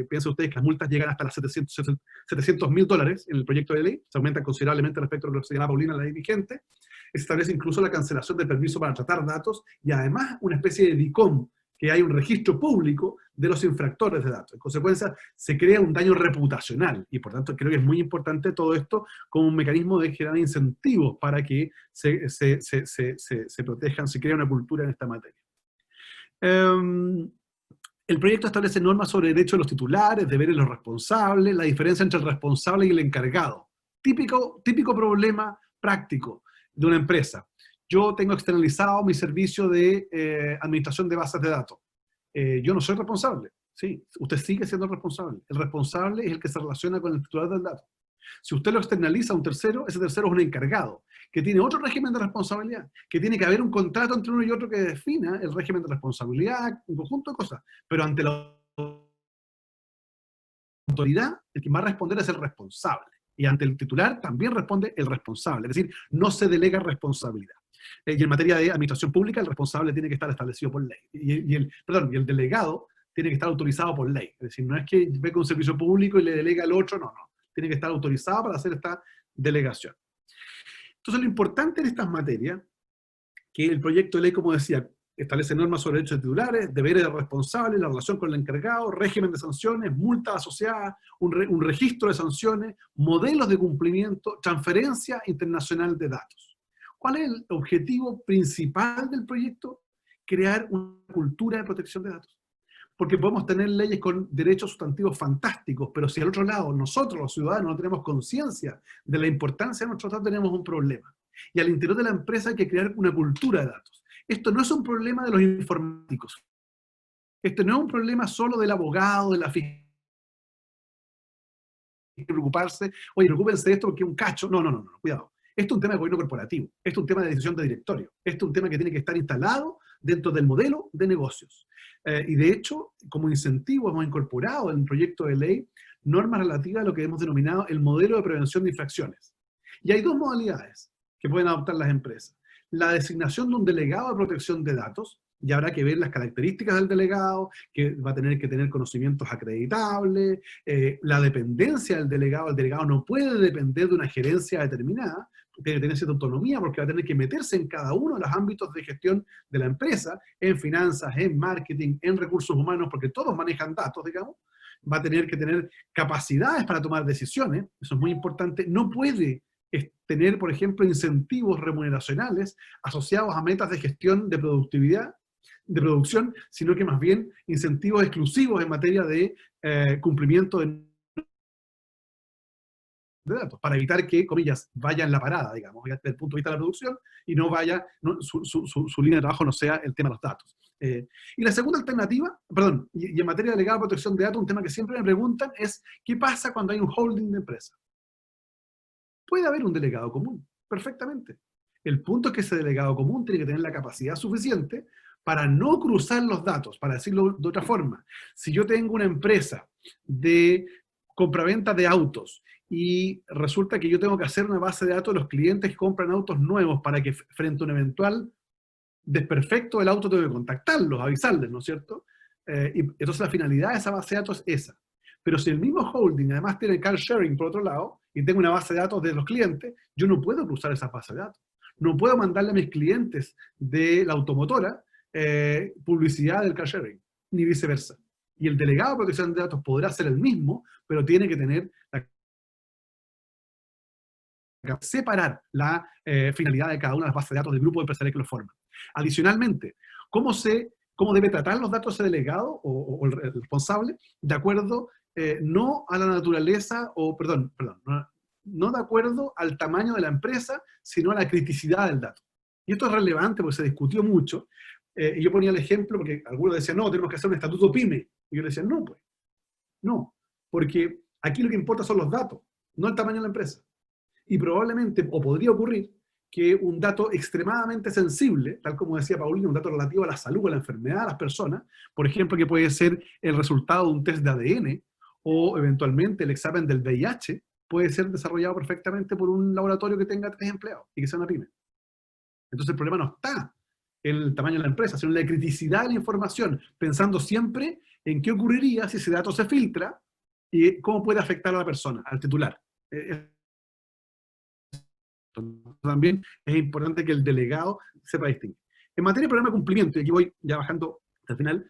Piensen ustedes que las multas llegan hasta las $700.000 en el proyecto de ley, se aumentan considerablemente respecto a lo que señala Paulina, la ley vigente. Se establece incluso la cancelación del permiso para tratar datos y además una especie de DICOM, que hay un registro público de los infractores de datos. En consecuencia, se crea un daño reputacional y por tanto creo que es muy importante todo esto como un mecanismo de generar incentivos para que se protejan, se crea una cultura en esta materia. El proyecto establece normas sobre derechos de los titulares, deberes de los responsables, la diferencia entre el responsable y el encargado. Típico problema práctico de una empresa. Yo tengo externalizado mi servicio de administración de bases de datos. Yo no soy responsable. Sí, usted sigue siendo responsable. El responsable es el que se relaciona con el titular del dato. Si usted lo externaliza a un tercero, ese tercero es un encargado, que tiene otro régimen de responsabilidad, que tiene que haber un contrato entre uno y otro que defina el régimen de responsabilidad, un conjunto de cosas. Pero ante la autoridad, el que va a responder es el responsable. Y ante el titular también responde el responsable. Es decir, no se delega responsabilidad. Y en materia de administración pública, el responsable tiene que estar establecido por ley. Y el delegado tiene que estar autorizado por ley. Es decir, no es que venga un servicio público y le delega al otro, no. Tiene que estar autorizado para hacer esta delegación. Entonces, lo importante en estas materias, que el proyecto de ley, como decía, establece normas sobre derechos de titulares, deberes de responsables, la relación con el encargado, régimen de sanciones, multas asociadas, un registro de sanciones, modelos de cumplimiento, transferencia internacional de datos. ¿Cuál es el objetivo principal del proyecto? Crear una cultura de protección de datos. porque podemos tener leyes con derechos sustantivos fantásticos, pero si al otro lado nosotros, los ciudadanos, no tenemos conciencia de la importancia de nuestros datos, tenemos un problema. Y al interior de la empresa hay que crear una cultura de datos. Esto no es un problema de los informáticos. Este no es un problema solo del abogado, de la fiscalía, que preocuparse, oye, preocúpense de esto porque es un cacho. No, no, no, no, cuidado. Esto es un tema de gobierno corporativo, esto es un tema de decisión de directorio, esto es un tema que tiene que estar instalado dentro del modelo de negocios. Y de hecho, como incentivo hemos incorporado en el proyecto de ley normas relativas a lo que hemos denominado el modelo de prevención de infracciones. Y hay dos modalidades que pueden adoptar las empresas. La designación de un delegado de protección de datos, y habrá que ver las características del delegado, que va a tener que tener conocimientos acreditables, la dependencia del delegado. El delegado no puede depender de una gerencia determinada, tiene que tener cierta autonomía porque va a tener que meterse en cada uno de los ámbitos de gestión de la empresa, en finanzas, en marketing, en recursos humanos, porque todos manejan datos, digamos. Va a tener que tener capacidades para tomar decisiones, eso es muy importante. No puede tener, por ejemplo, incentivos remuneracionales asociados a metas de gestión de productividad, de producción, sino que más bien incentivos exclusivos en materia de cumplimiento de datos, para evitar que, comillas, vaya en la parada, digamos, desde el punto de vista de la producción, y no vaya, su línea de trabajo no sea el tema de los datos. Y la segunda alternativa, perdón, y en materia de delegado de protección de datos, un tema que siempre me preguntan es, ¿qué pasa cuando hay un holding de empresa? Puede haber un delegado común, perfectamente. El punto es que ese delegado común tiene que tener la capacidad suficiente para no cruzar los datos, para decirlo de otra forma. Si yo tengo una empresa de compraventa de autos y resulta que yo tengo que hacer una base de datos de los clientes que compran autos nuevos para que frente a un eventual desperfecto del auto tengo que contactarlos, avisarles, ¿no es cierto? Y entonces la finalidad de esa base de datos es esa. Pero si el mismo holding además tiene car sharing por otro lado y tengo una base de datos de los clientes, yo no puedo cruzar esa base de datos. No puedo mandarle a mis clientes de la automotora publicidad del car sharing, ni viceversa. Y el delegado de protección de datos podrá ser el mismo, pero tiene que tener separar la finalidad de cada una de las bases de datos del grupo de empresarios que lo forman. Adicionalmente, ¿cómo debe tratar los datos ese delegado o el responsable? De acuerdo, no a la naturaleza, no de acuerdo al tamaño de la empresa, sino a la criticidad del dato. Y esto es relevante porque se discutió mucho, y yo ponía el ejemplo porque algunos decían, no, tenemos que hacer un estatuto PYME. Y yo le decía, no, pues, no, porque aquí lo que importa son los datos, no el tamaño de la empresa. Y probablemente, o podría ocurrir, que un dato extremadamente sensible, tal como decía Paulina, un dato relativo a la salud, a la enfermedad de las personas, por ejemplo, que puede ser el resultado de un test de ADN, o eventualmente el examen del VIH, puede ser desarrollado perfectamente por un laboratorio que tenga 3 empleados y que sea una pyme. Entonces el problema no está en el tamaño de la empresa, sino en la criticidad de la información, pensando siempre en qué ocurriría si ese dato se filtra y cómo puede afectar a la persona, al titular. También es importante que el delegado sepa distinguir. En materia de programa de cumplimiento, y aquí voy ya bajando hasta el final,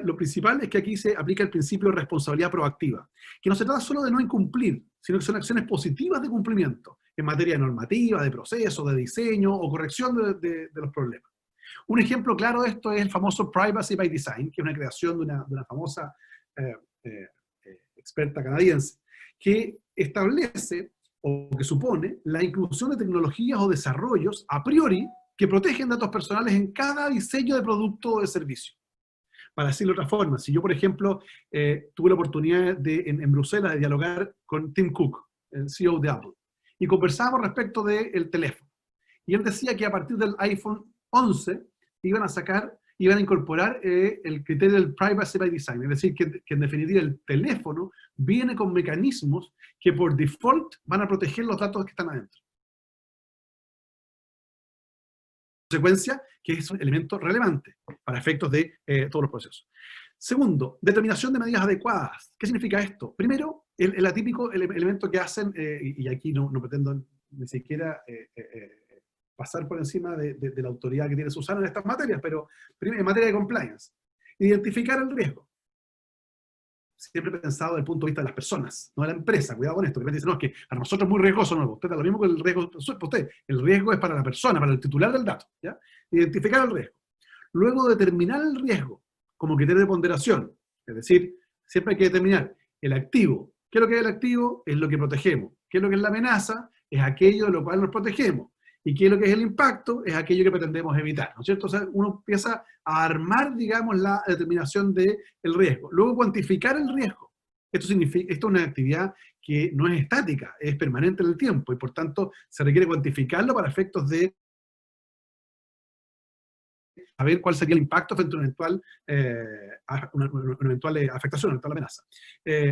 lo principal es que aquí se aplica el principio de responsabilidad proactiva, que no se trata solo de no incumplir, sino que son acciones positivas de cumplimiento, en materia de normativa, de proceso, de diseño o corrección de los problemas. Un ejemplo claro de esto es el famoso Privacy by Design, que es una creación de una famosa experta canadiense, que establece o que supone la inclusión de tecnologías o desarrollos a priori que protegen datos personales en cada diseño de producto o de servicio. Para decirlo de otra forma, si yo, por ejemplo, tuve la oportunidad en Bruselas de dialogar con Tim Cook, el CEO de Apple, y conversábamos respecto del teléfono. Y él decía que a partir del iPhone 11 iban a incorporar el criterio del Privacy by Design, es decir, que en definitiva el teléfono viene con mecanismos que por default van a proteger los datos que están adentro. Consecuencia, que es un elemento relevante para efectos de todos los procesos. Segundo, determinación de medidas adecuadas. ¿Qué significa esto? Primero, el atípico elemento que hacen, y aquí no pretendo ni siquiera pasar por encima de la autoridad que tiene Susana en estas materias, pero primero, en materia de compliance, identificar el riesgo. Siempre he pensado desde el punto de vista de las personas, no de la empresa. Cuidado con esto, que me dicen, no, es que para nosotros es muy riesgoso. No, usted da lo mismo que el riesgo para usted. El riesgo es para la persona, para el titular del dato. ¿Ya? Identificar el riesgo. Luego determinar el riesgo como criterio de ponderación. Es decir, siempre hay que determinar el activo. ¿Qué es lo que es el activo? Es lo que protegemos. ¿Qué es lo que es la amenaza? Es aquello de lo cual nos protegemos. ¿Y qué es lo que es el impacto? Es aquello que pretendemos evitar, ¿no es cierto? O sea, uno empieza a armar, digamos, la determinación del riesgo. Luego, cuantificar el riesgo. Esto es una actividad que no es estática, es permanente en el tiempo, y por tanto se requiere cuantificarlo para efectos de saber cuál sería el impacto frente a una eventual afectación, una eventual amenaza.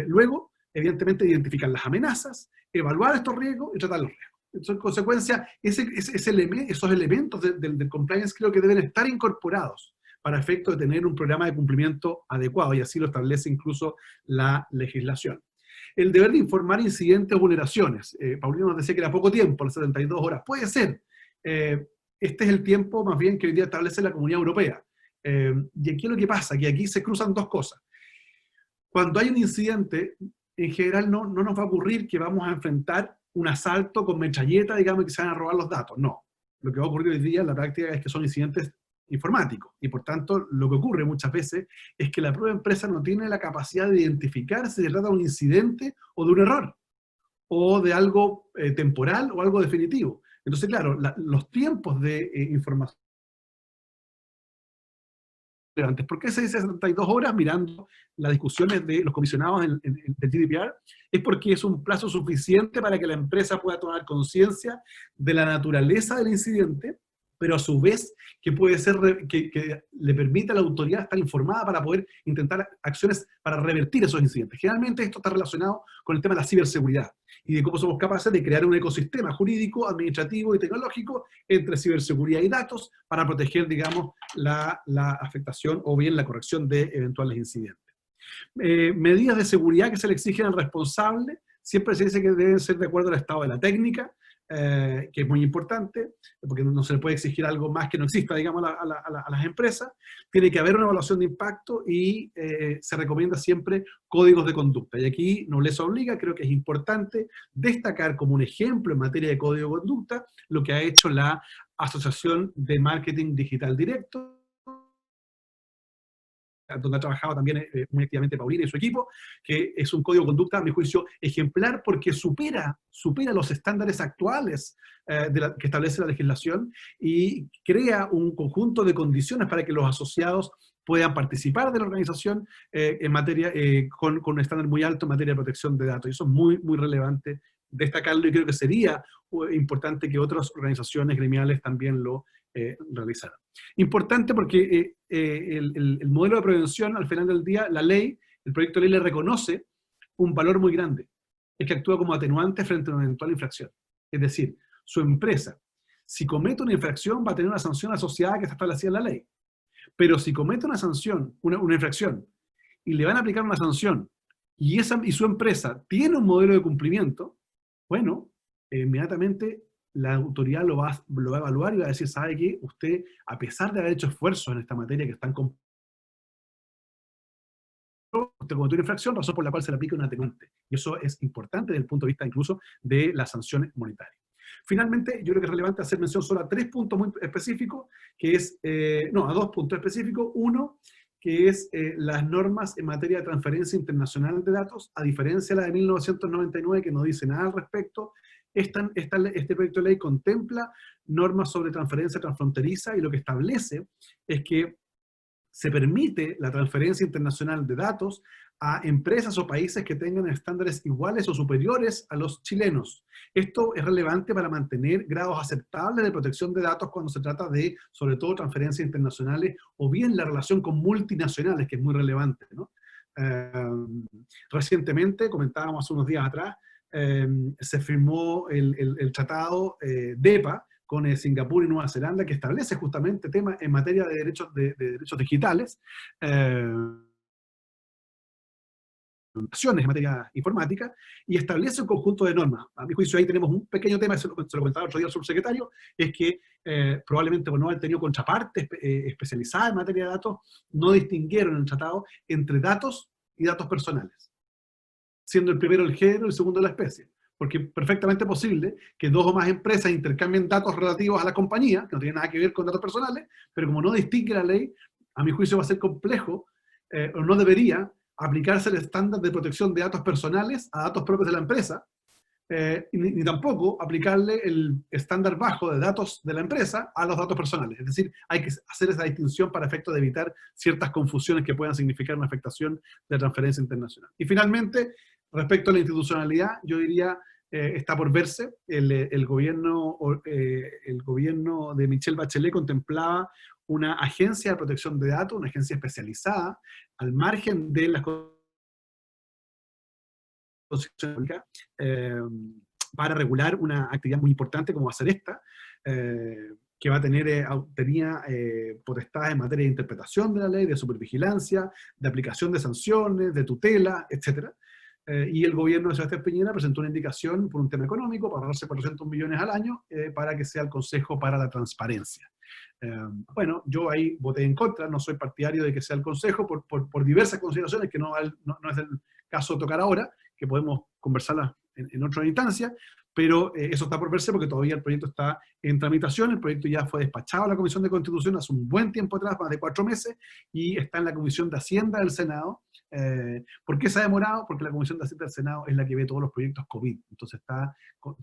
Luego, evidentemente, identificar las amenazas, evaluar estos riesgos y tratar los riesgos. Entonces, en consecuencia, esos elementos del compliance creo que deben estar incorporados para efecto de tener un programa de cumplimiento adecuado, y así lo establece incluso la legislación. El deber de informar incidentes o vulneraciones. Paulino nos decía que era poco tiempo, las 72 horas. Puede ser. Este es el tiempo más bien que hoy día establece la Comunidad Europea. Y aquí lo que pasa, que aquí se cruzan dos cosas. Cuando hay un incidente, en general no nos va a ocurrir que vamos a enfrentar un asalto con metralleta, digamos, y que se van a robar los datos. No. Lo que va a ocurrir hoy día en la práctica es que son incidentes informáticos. Y por tanto, lo que ocurre muchas veces es que la propia empresa no tiene la capacidad de identificar si se trata de un incidente o de un error, o de algo temporal o algo definitivo. Entonces, claro, los tiempos de información relevantes. ¿Por qué se dice 72 horas mirando las discusiones de los comisionados del GDPR? Es porque es un plazo suficiente para que la empresa pueda tomar conciencia de la naturaleza del incidente, pero a su vez que puede ser que le permita a la autoridad estar informada para poder intentar acciones para revertir esos incidentes. Generalmente esto está relacionado con el tema de la ciberseguridad y de cómo somos capaces de crear un ecosistema jurídico, administrativo y tecnológico entre ciberseguridad y datos para proteger, digamos, la afectación o bien la corrección de eventuales incidentes. Medidas de seguridad que se le exigen al responsable, siempre se dice que deben ser de acuerdo al estado de la técnica, que es muy importante, porque no se le puede exigir algo más que no exista, digamos, a las empresas. Tiene que haber una evaluación de impacto y se recomienda siempre códigos de conducta. Y aquí Nobleza Obliga, creo que es importante destacar como un ejemplo en materia de código de conducta lo que ha hecho la Asociación de Marketing Digital Directo, donde ha trabajado también muy activamente Paulina y su equipo, que es un código de conducta, a mi juicio, ejemplar porque supera los estándares actuales que establece la legislación y crea un conjunto de condiciones para que los asociados puedan participar de la organización en materia, con un estándar muy alto en materia de protección de datos. Y eso es muy, muy relevante destacarlo, y creo que sería importante que otras organizaciones gremiales también lo realizaran. Importante porque el modelo de prevención, al final del día, la ley, el proyecto de ley le reconoce un valor muy grande, es que actúa como atenuante frente a una eventual infracción. Es decir, su empresa, si comete una infracción, va a tener una sanción asociada que está establecida en la ley. Pero si comete una sanción, una infracción, y le van a aplicar una sanción, y su empresa tiene un modelo de cumplimiento, bueno, inmediatamente la autoridad lo va a evaluar y va a decir, ¿sabe qué? Usted, a pesar de haber hecho esfuerzos en esta materia que están usted cometió una infracción, razón por la cual se le aplica un atenuante. Y eso es importante desde el punto de vista incluso de las sanciones monetarias. Finalmente, yo creo que es relevante hacer mención solo a 3 puntos muy específicos, que es, a 2 puntos específicos. Uno, que es las normas en materia de transferencia internacional de datos, a diferencia de la de 1999, que no dice nada al respecto. Este proyecto de ley contempla normas sobre transferencia transfronteriza, y lo que establece es que se permite la transferencia internacional de datos a empresas o países que tengan estándares iguales o superiores a los chilenos. Esto es relevante para mantener grados aceptables de protección de datos cuando se trata de, sobre todo, transferencias internacionales, o bien la relación con multinacionales, que es muy relevante, ¿no? Recientemente, comentábamos hace unos días atrás, se firmó el tratado DEPA con Singapur y Nueva Zelanda, que establece justamente temas en materia de derechos digitales, en materia informática, y establece un conjunto de normas. A mi juicio ahí tenemos un pequeño tema, se lo comentaba otro día al subsecretario, es que probablemente por no haber tenido contrapartes especializadas en materia de datos, no distinguieron en el tratado entre datos y datos personales, siendo el primero el género y el segundo la especie. Porque es perfectamente posible que 2 o más empresas intercambien datos relativos a la compañía, que no tienen nada que ver con datos personales, pero como no distingue la ley, a mi juicio va a ser complejo, o no debería, aplicarse el estándar de protección de datos personales a datos propios de la empresa, ni tampoco aplicarle el estándar bajo de datos de la empresa a los datos personales. Es decir, hay que hacer esa distinción para efecto de evitar ciertas confusiones que puedan significar una afectación de transferencia internacional. Y finalmente, respecto a la institucionalidad, yo diría, está por verse, el gobierno de Michelle Bachelet contemplaba una agencia de protección de datos, una agencia especializada, al margen de las para regular una actividad muy importante como va a ser esta, que va a tener, tenía potestades en materia de interpretación de la ley, de supervigilancia, de aplicación de sanciones, de tutela, etc. Y el gobierno de Sebastián Piñera presentó una indicación por un tema económico para ahorrarse 400 millones al año para que sea el Consejo para la Transparencia. Bueno, yo ahí voté en contra, no soy partidario de que sea el Consejo por diversas consideraciones que no es el caso tocar ahora, que podemos conversarlas en otra instancia, pero eso está por verse porque todavía el proyecto está en tramitación, el proyecto ya fue despachado a la Comisión de Constitución hace un buen tiempo atrás, más de 4 meses, y está en la Comisión de Hacienda del Senado. ¿Por qué se ha demorado? Porque la Comisión de Hacienda del Senado es la que ve todos los proyectos COVID, entonces está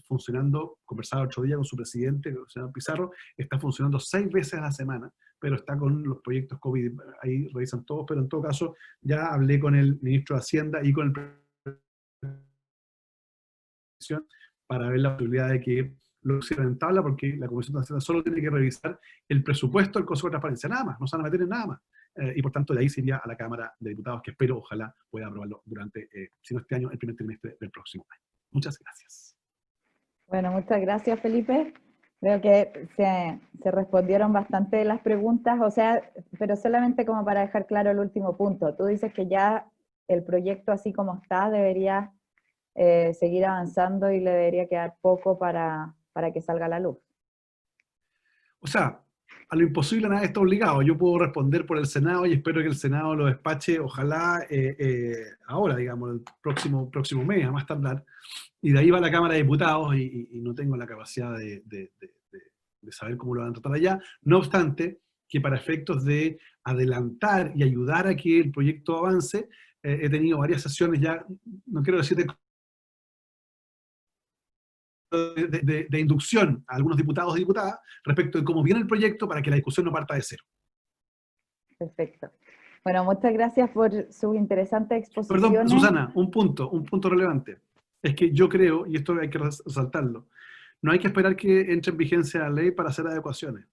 funcionando, conversaba el otro día con su presidente, el señor Pizarro, está funcionando 6 veces a la semana, pero está con los proyectos COVID, ahí revisan todos, pero en todo caso ya hablé con el ministro de Hacienda y con el para ver la posibilidad de que lo pusieran en tabla, porque la Comisión de Hacienda solo tiene que revisar el presupuesto del Consejo de Transparencia, nada más, no se van a meter en nada más. Y por tanto de ahí se iría a la Cámara de Diputados, que espero, ojalá, pueda aprobarlo durante, si no este año, el primer trimestre del próximo año. Muchas gracias. Bueno, muchas gracias, Felipe. Creo que se respondieron bastante de las preguntas, o sea, pero solamente como para dejar claro el último punto. Tú dices que ya el proyecto así como está debería seguir avanzando y le debería quedar poco para que salga a la luz. O sea, a lo imposible nada está obligado. Yo puedo responder por el Senado y espero que el Senado lo despache, ojalá ahora, digamos, el próximo mes, a más tardar. Y de ahí va la Cámara de Diputados y no tengo la capacidad de saber cómo lo van a tratar allá. No obstante, que para efectos de adelantar y ayudar a que el proyecto avance, he tenido varias sesiones ya, no quiero decir de inducción a algunos diputados y diputadas respecto de cómo viene el proyecto para que la discusión no parta de cero. Perfecto. Bueno, muchas gracias por sus interesantes exposiciones. Perdón, Susana, un punto relevante. Es que yo creo, y esto hay que resaltarlo, no hay que esperar que entre en vigencia la ley para hacer adecuaciones,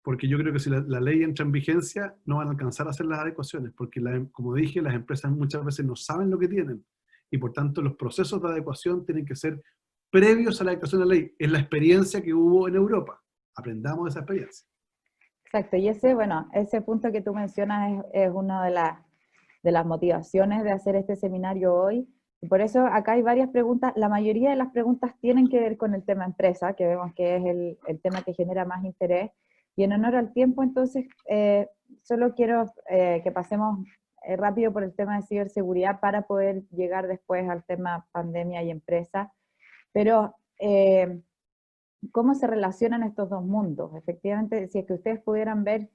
porque yo creo que si la ley entra en vigencia no van a alcanzar a hacer las adecuaciones, porque como dije, las empresas muchas veces no saben lo que tienen, y por tanto los procesos de adecuación tienen que ser previos a la adecuación de la ley. Es la experiencia que hubo en Europa. Aprendamos de esa experiencia. Exacto, y ese punto que tú mencionas es una de las motivaciones de hacer este seminario hoy. Y por eso acá hay varias preguntas. La mayoría de las preguntas tienen que ver con el tema empresa, que vemos que es el tema que genera más interés. Y en honor al tiempo, entonces, solo quiero que pasemos rápido por el tema de ciberseguridad para poder llegar después al tema pandemia y empresa. Pero, ¿cómo se relacionan estos dos mundos? Efectivamente, si es que ustedes pudieran ver,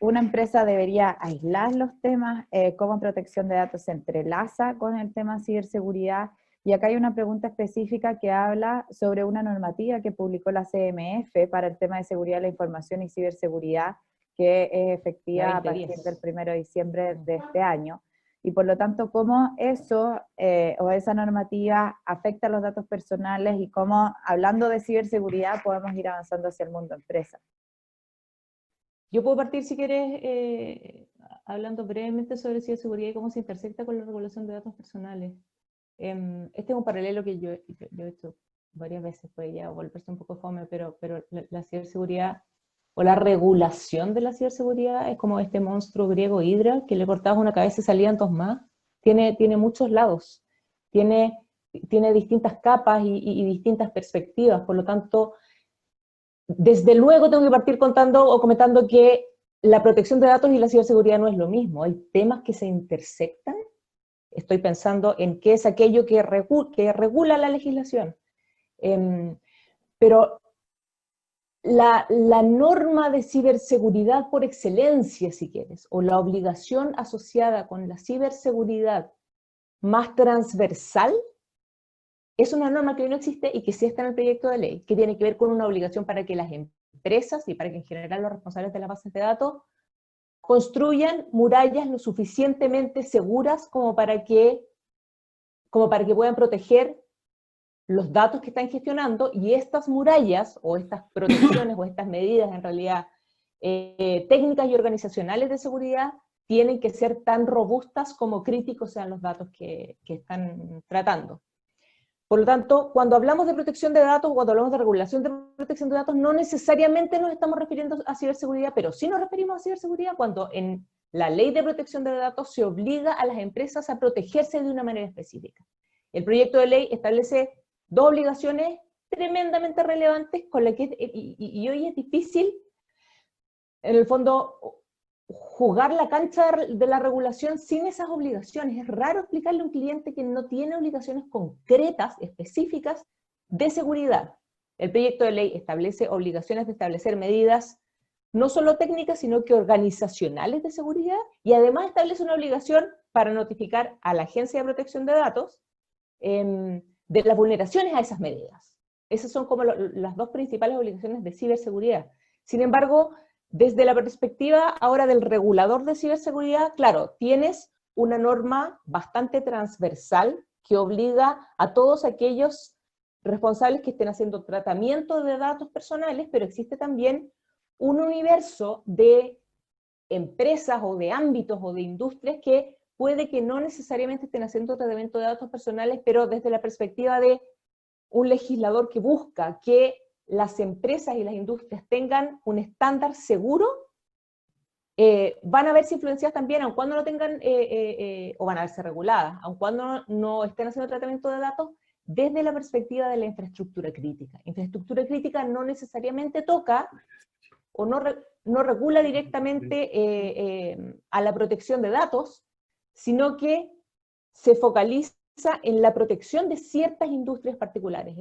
una empresa debería aislar los temas, cómo protección de datos se entrelaza con el tema ciberseguridad. Y acá hay una pregunta específica que habla sobre una normativa que publicó la CMF para el tema de seguridad de la información y ciberseguridad, que es efectiva a partir del 1 de diciembre de este año. Y por lo tanto, cómo eso o esa normativa afecta a los datos personales y cómo, hablando de ciberseguridad, podemos ir avanzando hacia el mundo empresa. Yo puedo partir, si quieres, hablando brevemente sobre ciberseguridad y cómo se intersecta con la regulación de datos personales. Este es un paralelo que yo he hecho varias veces, puede ya volverse un poco fome, pero la ciberseguridad o la regulación de la ciberseguridad es como este monstruo griego Hidra, que le cortabas una cabeza y salían dos más. Tiene muchos lados, tiene distintas capas y distintas perspectivas, por lo tanto, desde luego tengo que partir contando o comentando que la protección de datos y la ciberseguridad no es lo mismo, hay temas que se intersectan. Estoy pensando en qué es aquello que regula la legislación. Pero la norma de ciberseguridad por excelencia, si quieres, o la obligación asociada con la ciberseguridad más transversal, es una norma que hoy no existe y que sí está en el proyecto de ley, que tiene que ver con una obligación para que las empresas y para que en general los responsables de las bases de datos construyan murallas lo suficientemente seguras como para que puedan proteger los datos que están gestionando, y estas murallas, o estas protecciones, o estas medidas en realidad técnicas y organizacionales de seguridad, tienen que ser tan robustas como críticos sean los datos que están tratando. Por lo tanto, cuando hablamos de protección de datos, o cuando hablamos de regulación de protección de datos, no necesariamente nos estamos refiriendo a ciberseguridad, pero sí nos referimos a ciberseguridad cuando en la ley de protección de datos se obliga a las empresas a protegerse de una manera específica. El proyecto de ley establece dos obligaciones tremendamente relevantes con las que, y hoy es difícil, en el fondo, jugar la cancha de la regulación sin esas obligaciones. Es raro explicarle a un cliente que no tiene obligaciones concretas, específicas, de seguridad. El proyecto de ley establece obligaciones de establecer medidas no solo técnicas, sino que organizacionales de seguridad, y además establece una obligación para notificar a la Agencia de Protección de Datos de las vulneraciones a esas medidas. Esas son como las dos principales obligaciones de ciberseguridad. Sin embargo, desde la perspectiva ahora del regulador de ciberseguridad, claro, tienes una norma bastante transversal que obliga a todos aquellos responsables que estén haciendo tratamiento de datos personales, pero existe también un universo de empresas o de ámbitos o de industrias que puede que no necesariamente estén haciendo tratamiento de datos personales, pero desde la perspectiva de un legislador que busca que las empresas y las industrias tengan un estándar seguro, van a verse influenciadas también, aun cuando no tengan, o van a verse reguladas, aun cuando no estén haciendo tratamiento de datos, desde la perspectiva de la infraestructura crítica. Infraestructura crítica no necesariamente toca o no regula directamente a la protección de datos, sino que se focaliza en la protección de ciertas industrias particulares.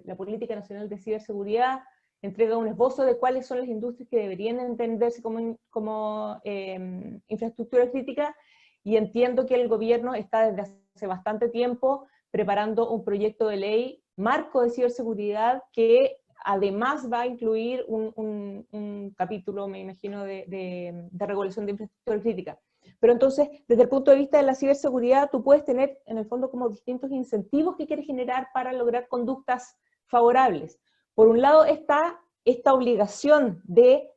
La Política Nacional de Ciberseguridad entrega un esbozo de cuáles son las industrias que deberían entenderse como infraestructura crítica, y entiendo que el gobierno está desde hace bastante tiempo preparando un proyecto de ley marco de ciberseguridad que además va a incluir un capítulo, me imagino, de regulación de infraestructura crítica. Pero entonces, desde el punto de vista de la ciberseguridad, tú puedes tener, en el fondo, como distintos incentivos que quieres generar para lograr conductas favorables. Por un lado está esta obligación de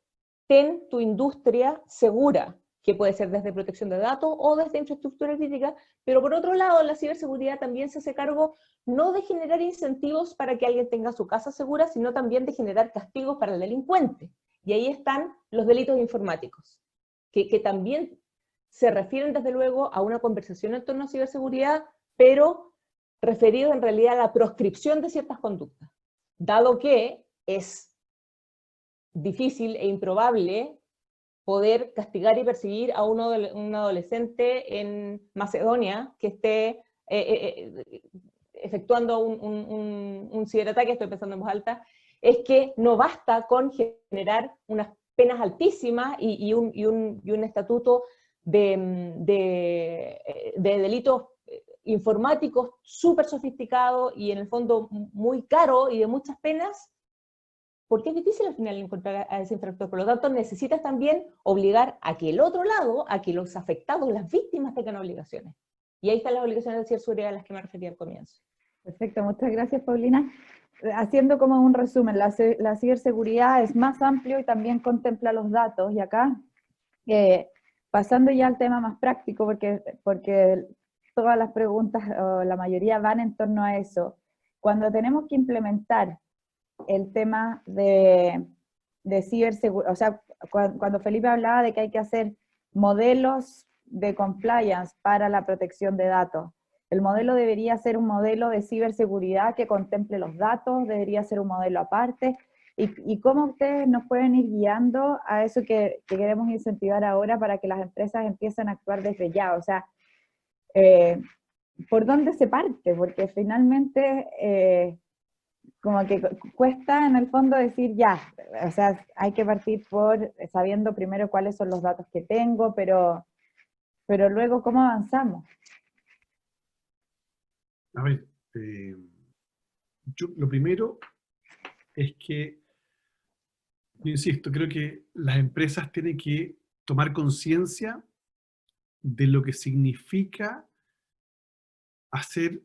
ten tu industria segura, que puede ser desde protección de datos o desde infraestructura crítica, pero por otro lado, la ciberseguridad también se hace cargo no de generar incentivos para que alguien tenga su casa segura, sino también de generar castigos para el delincuente. Y ahí están los delitos informáticos, que también se refieren desde luego a una conversación en torno a ciberseguridad, pero referido en realidad a la proscripción de ciertas conductas, dado que es difícil e improbable poder castigar y perseguir a un adolescente en Macedonia que esté efectuando un ciberataque, estoy pensando en voz alta, es que no basta con generar unas penas altísimas y un estatuto de delitos informáticos súper sofisticado y en el fondo muy caro y de muchas penas, porque es difícil al final encontrar a ese infractor. Por lo tanto, necesitas también obligar a que el otro lado, a que los afectados, las víctimas, tengan obligaciones. Y ahí están las obligaciones de ciberseguridad a las que me refería al comienzo. Perfecto, muchas gracias, Paulina. Haciendo como un resumen, la ciberseguridad es más amplio y también contempla los datos. Y acá, pasando ya al tema más práctico, porque todas las preguntas, o la mayoría, van en torno a eso. Cuando tenemos que implementar el tema de ciberseguridad, o sea, cuando Felipe hablaba de que hay que hacer modelos de compliance para la protección de datos, el modelo debería ser un modelo de ciberseguridad que contemple los datos, debería ser un modelo aparte, y cómo ustedes nos pueden ir guiando a eso que queremos incentivar ahora para que las empresas empiecen a actuar desde ya. O sea, ¿por dónde se parte? Porque finalmente como que cuesta en el fondo decir ya, o sea, hay que partir por sabiendo primero cuáles son los datos que tengo, pero luego ¿cómo avanzamos? A ver, lo primero es que, yo insisto, creo que las empresas tienen que tomar conciencia de lo que significa hacer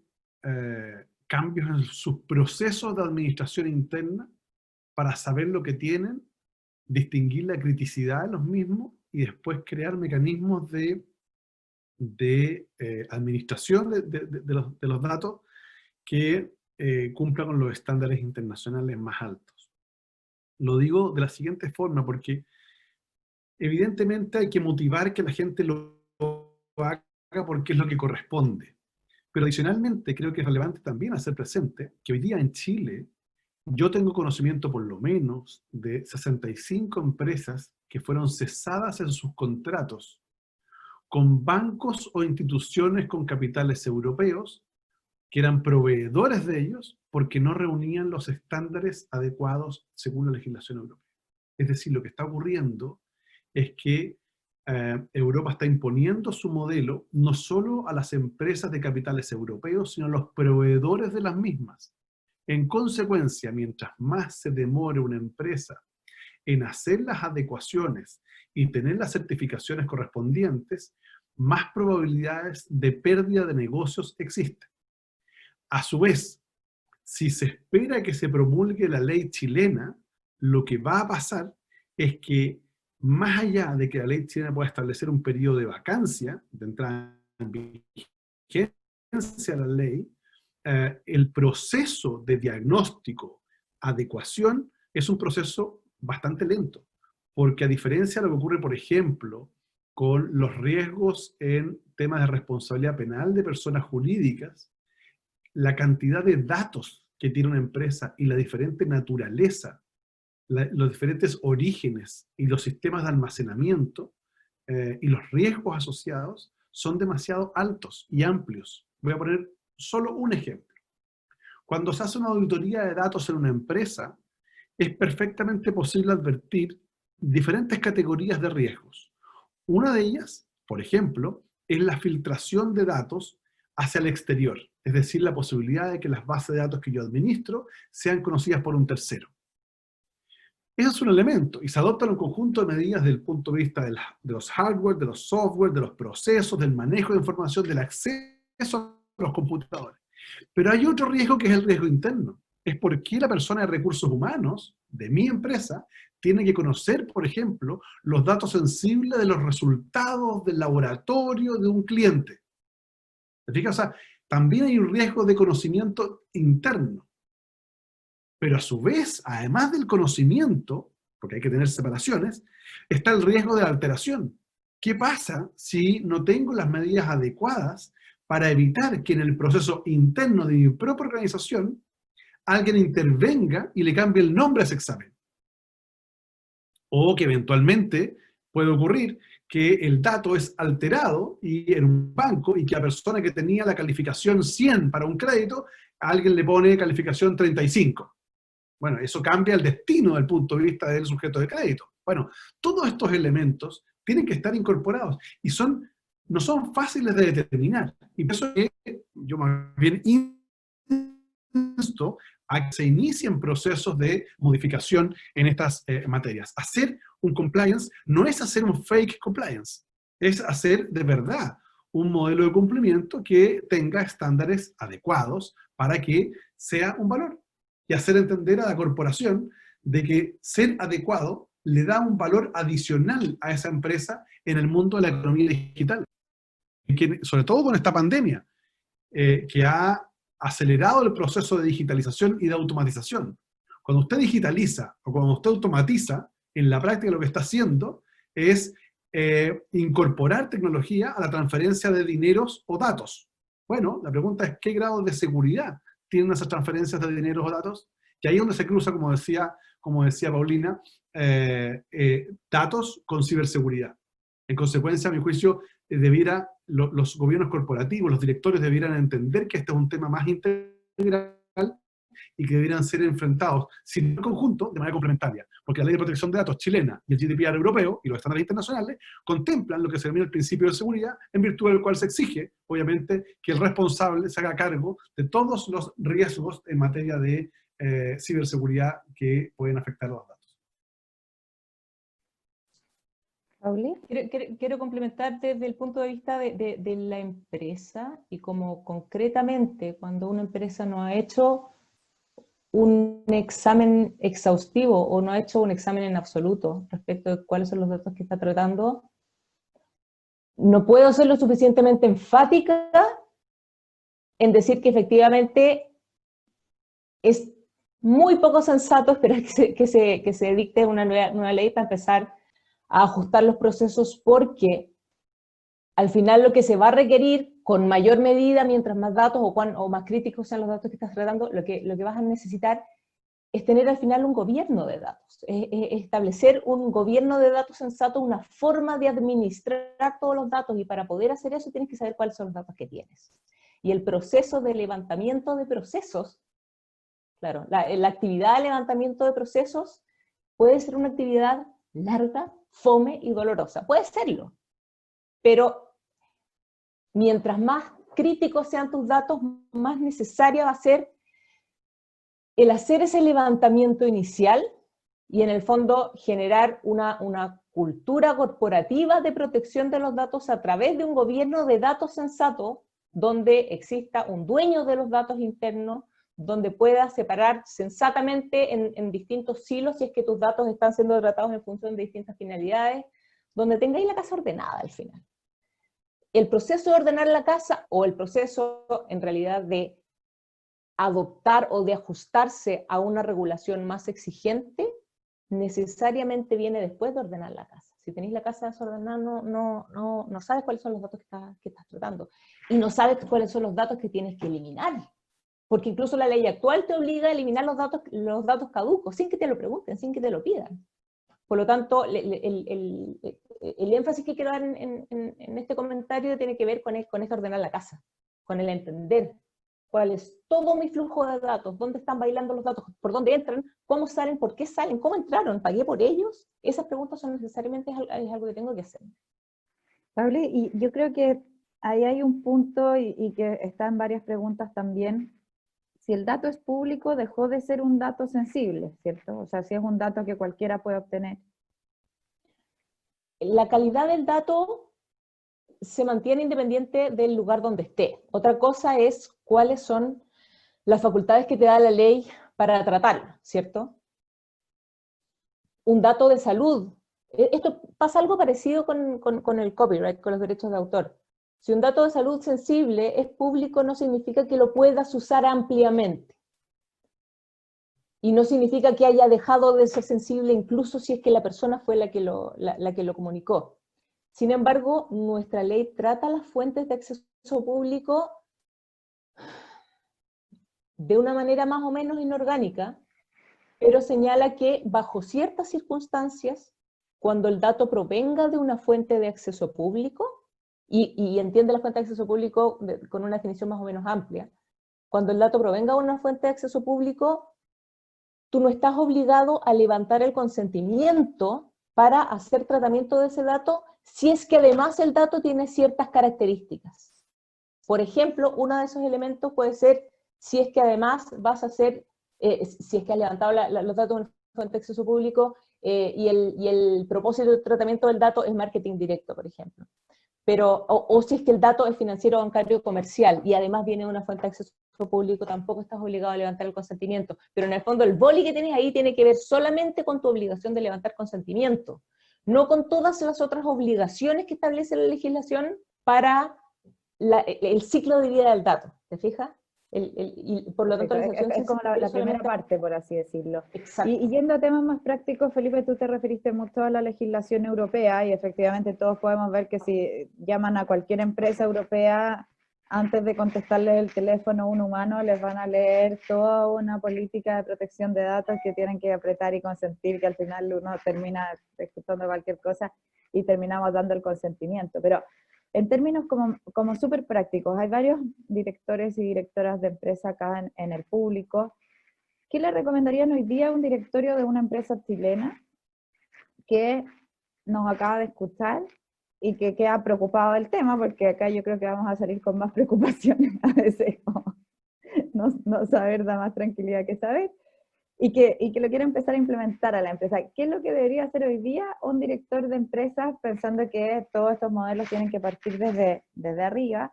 cambios en sus procesos de administración interna para saber lo que tienen, distinguir la criticidad de los mismos y después crear mecanismos de administración de los datos que cumplan con los estándares internacionales más altos. Lo digo de la siguiente forma, porque evidentemente hay que motivar que la gente lo haga porque es lo que corresponde. Pero adicionalmente creo que es relevante también hacer presente que hoy día en Chile yo tengo conocimiento por lo menos de 65 empresas que fueron cesadas en sus contratos con bancos o instituciones con capitales europeos que eran proveedores de ellos porque no reunían los estándares adecuados según la legislación europea. Es decir, lo que está ocurriendo es que Europa está imponiendo su modelo no solo a las empresas de capitales europeos, sino a los proveedores de las mismas. En consecuencia, mientras más se demore una empresa en hacer las adecuaciones y tener las certificaciones correspondientes, más probabilidades de pérdida de negocios existen. A su vez, si se espera que se promulgue la ley chilena, lo que va a pasar es que más allá de que la ley chilena pueda establecer un periodo de vacancia, de entrada en vigencia de la ley, el proceso de diagnóstico, adecuación, es un proceso bastante lento, porque a diferencia de lo que ocurre, por ejemplo, con los riesgos en temas de responsabilidad penal de personas jurídicas, la cantidad de datos que tiene una empresa y la diferente naturaleza, los diferentes orígenes y los sistemas de almacenamiento y los riesgos asociados son demasiado altos y amplios. Voy a poner solo un ejemplo. Cuando se hace una auditoría de datos en una empresa, es perfectamente posible advertir diferentes categorías de riesgos. Una de ellas, por ejemplo, es la filtración de datos hacia el exterior, es decir, la posibilidad de que las bases de datos que yo administro sean conocidas por un tercero. Ese es un elemento y se adoptan un conjunto de medidas desde el punto de vista de los hardware, de los software, de los procesos, del manejo de información, del acceso a los computadores. Pero hay otro riesgo que es el riesgo interno. Es por qué la persona de recursos humanos de mi empresa tiene que conocer, por ejemplo, los datos sensibles de los resultados del laboratorio de un cliente. ¿Te fijas? O sea, también hay un riesgo de conocimiento interno. Pero a su vez, además del conocimiento, porque hay que tener separaciones, está el riesgo de la alteración. ¿Qué pasa si no tengo las medidas adecuadas para evitar que en el proceso interno de mi propia organización alguien intervenga y le cambie el nombre a ese examen? O que eventualmente puede ocurrir que el dato es alterado y en un banco y que a la persona que tenía la calificación 100 para un crédito, a alguien le pone calificación 35. Bueno, eso cambia el destino desde el punto de vista del sujeto de crédito. Bueno, todos estos elementos tienen que estar incorporados y no son fáciles de determinar. Y por eso que yo más bien insto a que se inicien procesos de modificación en estas materias. Hacer un compliance no es hacer un fake compliance, es hacer de verdad un modelo de cumplimiento que tenga estándares adecuados para que sea un valor. Y hacer entender a la corporación de que ser adecuado le da un valor adicional a esa empresa en el mundo de la economía digital. Que, sobre todo con esta pandemia, que ha acelerado el proceso de digitalización y de automatización. Cuando usted digitaliza o cuando usted automatiza, en la práctica lo que está haciendo es incorporar tecnología a la transferencia de dineros o datos. Bueno, la pregunta es ¿qué grado de seguridad tienen esas transferencias de dineros o datos? Y ahí es donde se cruza, como decía Paulina, datos con ciberseguridad. En consecuencia, a mi juicio, los gobiernos corporativos, los directores debieran entender que este es un tema más integral y que deberían ser enfrentados, sin en conjunto, de manera complementaria, porque la Ley de Protección de Datos chilena y el GDPR europeo y los estándares internacionales contemplan lo que se denomina el principio de seguridad, en virtud del cual se exige, obviamente, que el responsable se haga cargo de todos los riesgos en materia de ciberseguridad que pueden afectar a los datos. Pauli. Quiero complementar desde el punto de vista de la empresa y como concretamente cuando una empresa no ha hecho un examen exhaustivo o no ha hecho un examen en absoluto respecto de cuáles son los datos que está tratando, no puedo ser lo suficientemente enfática en decir que efectivamente es muy poco sensato esperar que se dicte una nueva ley para empezar a ajustar los procesos, porque al final lo que se va a requerir con mayor medida, mientras más datos o más críticos sean los datos que estás tratando, lo que vas a necesitar es tener al final un gobierno de datos, establecer un gobierno de datos sensato, una forma de administrar todos los datos, y para poder hacer eso tienes que saber cuáles son los datos que tienes. Y el proceso de levantamiento de procesos, claro, la actividad de levantamiento de procesos puede ser una actividad larga, fome y dolorosa. Puede serlo, pero mientras más críticos sean tus datos, más necesaria va a ser el hacer ese levantamiento inicial y en el fondo generar una cultura corporativa de protección de los datos a través de un gobierno de datos sensato, donde exista un dueño de los datos internos, donde pueda separar sensatamente en distintos silos si es que tus datos están siendo tratados en función de distintas finalidades, donde tengáis la casa ordenada al final. El proceso de ordenar la casa, o el proceso en realidad de adoptar o de ajustarse a una regulación más exigente, necesariamente viene después de ordenar la casa. Si tenéis la casa desordenada, no sabes cuáles son los datos que estás tratando, y no sabes cuáles son los datos que tienes que eliminar. Porque incluso la ley actual te obliga a eliminar los datos caducos, sin que te lo pregunten, sin que te lo pidan. Por lo tanto, el énfasis que quiero dar en este comentario tiene que ver con este ordenar la casa, con el entender cuál es todo mi flujo de datos, dónde están bailando los datos, por dónde entran, cómo salen, por qué salen, cómo entraron, pagué por ellos. Esas preguntas son necesariamente algo que tengo que hacer. Pauli, y yo creo que ahí hay un punto y que está en varias preguntas también. Si el dato es público, dejó de ser un dato sensible, ¿cierto? O sea, si es un dato que cualquiera puede obtener. La calidad del dato se mantiene independiente del lugar donde esté. Otra cosa es cuáles son las facultades que te da la ley para tratarlo, ¿cierto? Un dato de salud. Esto pasa algo parecido con el copyright, con los derechos de autor. Si un dato de salud sensible es público, no significa que lo puedas usar ampliamente. Y no significa que haya dejado de ser sensible, incluso si es que la persona fue la que lo comunicó. Sin embargo, nuestra ley trata las fuentes de acceso público de una manera más o menos inorgánica, pero señala que bajo ciertas circunstancias, cuando el dato provenga de una fuente de acceso público, y entiende la fuente de acceso público con una definición más o menos amplia, cuando el dato provenga de una fuente de acceso público, tú no estás obligado a levantar el consentimiento para hacer tratamiento de ese dato, si es que además el dato tiene ciertas características. Por ejemplo, uno de esos elementos puede ser si es que además vas a hacer, si es que has levantado los datos de una fuente de acceso público y el propósito de tratamiento del dato es marketing directo, por ejemplo. Pero, o si es que el dato es financiero, bancario, comercial, y además viene de una fuente de acceso público, tampoco estás obligado a levantar el consentimiento. Pero en el fondo el boli que tienes ahí tiene que ver solamente con tu obligación de levantar consentimiento, no con todas las otras obligaciones que establece la legislación para el ciclo de vida del dato. ¿Te fijas? Y por lo tanto, es como la primera parte, por así decirlo. Exacto. Y yendo a temas más prácticos, Felipe, tú te referiste mucho a la legislación europea, y efectivamente todos podemos ver que si llaman a cualquier empresa europea, antes de contestarles el teléfono a un humano, les van a leer toda una política de protección de datos que tienen que apretar y consentir, que al final uno termina ejecutando cualquier cosa y terminamos dando el consentimiento. Pero en términos como súper prácticos, hay varios directores y directoras de empresa acá en el público ¿qué le recomendarían hoy día a un directorio de una empresa chilena que nos acaba de escuchar y que queda preocupado del tema? Porque acá yo creo que vamos a salir con más preocupaciones a veces, como no saber da más tranquilidad que saber, y que lo quiere empezar a implementar a la empresa. ¿Qué es lo que debería hacer hoy día un director de empresas pensando que todos estos modelos tienen que partir desde arriba?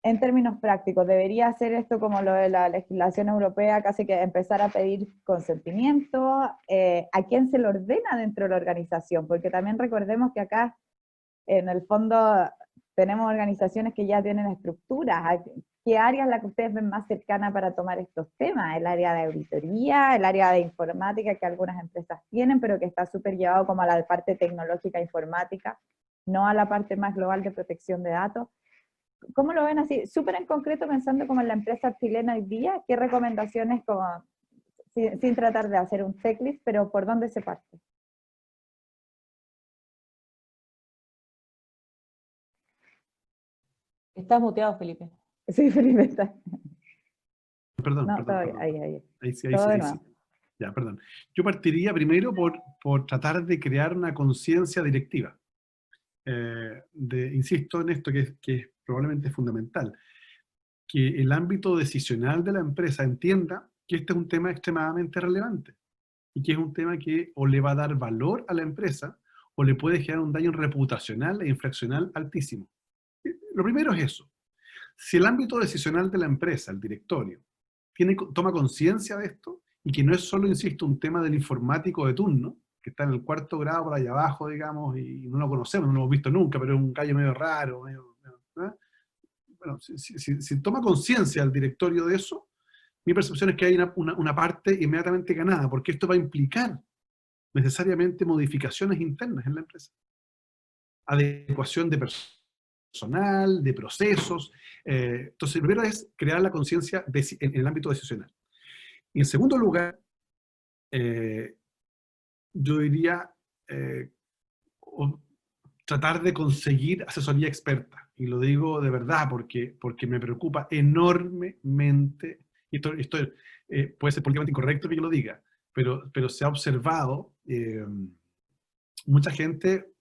En términos prácticos, ¿debería hacer esto como lo de la legislación europea, casi que empezar a pedir consentimiento? ¿A quién se lo ordena dentro de la organización? Porque también recordemos que acá, en el fondo, tenemos organizaciones que ya tienen estructuras. ¿Qué área es la que ustedes ven más cercana para tomar estos temas? ¿El área de auditoría, el área de informática que algunas empresas tienen, pero que está súper llevado como a la parte tecnológica informática, no a la parte más global de protección de datos? ¿Cómo lo ven así? Súper en concreto, pensando como en la empresa chilena hoy día, ¿qué recomendaciones, como, sin tratar de hacer un checklist, pero por dónde se parte? Estás muteado, Felipe. Sí, Felipe, está. Perdón, No, perdón, todavía, perdón. ahí. Ahí sí, Todo de ahí sí. nuevo. Ya, perdón. Yo partiría primero por tratar de crear una conciencia directiva. Insisto en esto que es probablemente fundamental, que el ámbito decisional de la empresa entienda que este es un tema extremadamente relevante y que es un tema que o le va a dar valor a la empresa o le puede generar un daño reputacional e infraccional altísimo. Lo primero es eso. Si el ámbito decisional de la empresa, el directorio, toma conciencia de esto y que no es solo, insisto, un tema del informático de turno, que está en el cuarto grado por allá abajo, digamos, y no lo conocemos, no lo hemos visto nunca, pero es un gallo medio raro, ¿eh? Bueno, si toma conciencia el directorio de eso, mi percepción es que hay una parte inmediatamente ganada, porque esto va a implicar necesariamente modificaciones internas en la empresa. Adecuación de personal, de procesos. Entonces, lo primero es crear la conciencia en el ámbito decisional. Y en segundo lugar, yo diría tratar de conseguir asesoría experta. Y lo digo de verdad porque me preocupa enormemente, y esto puede ser políticamente incorrecto que yo lo diga, pero se ha observado mucha gente,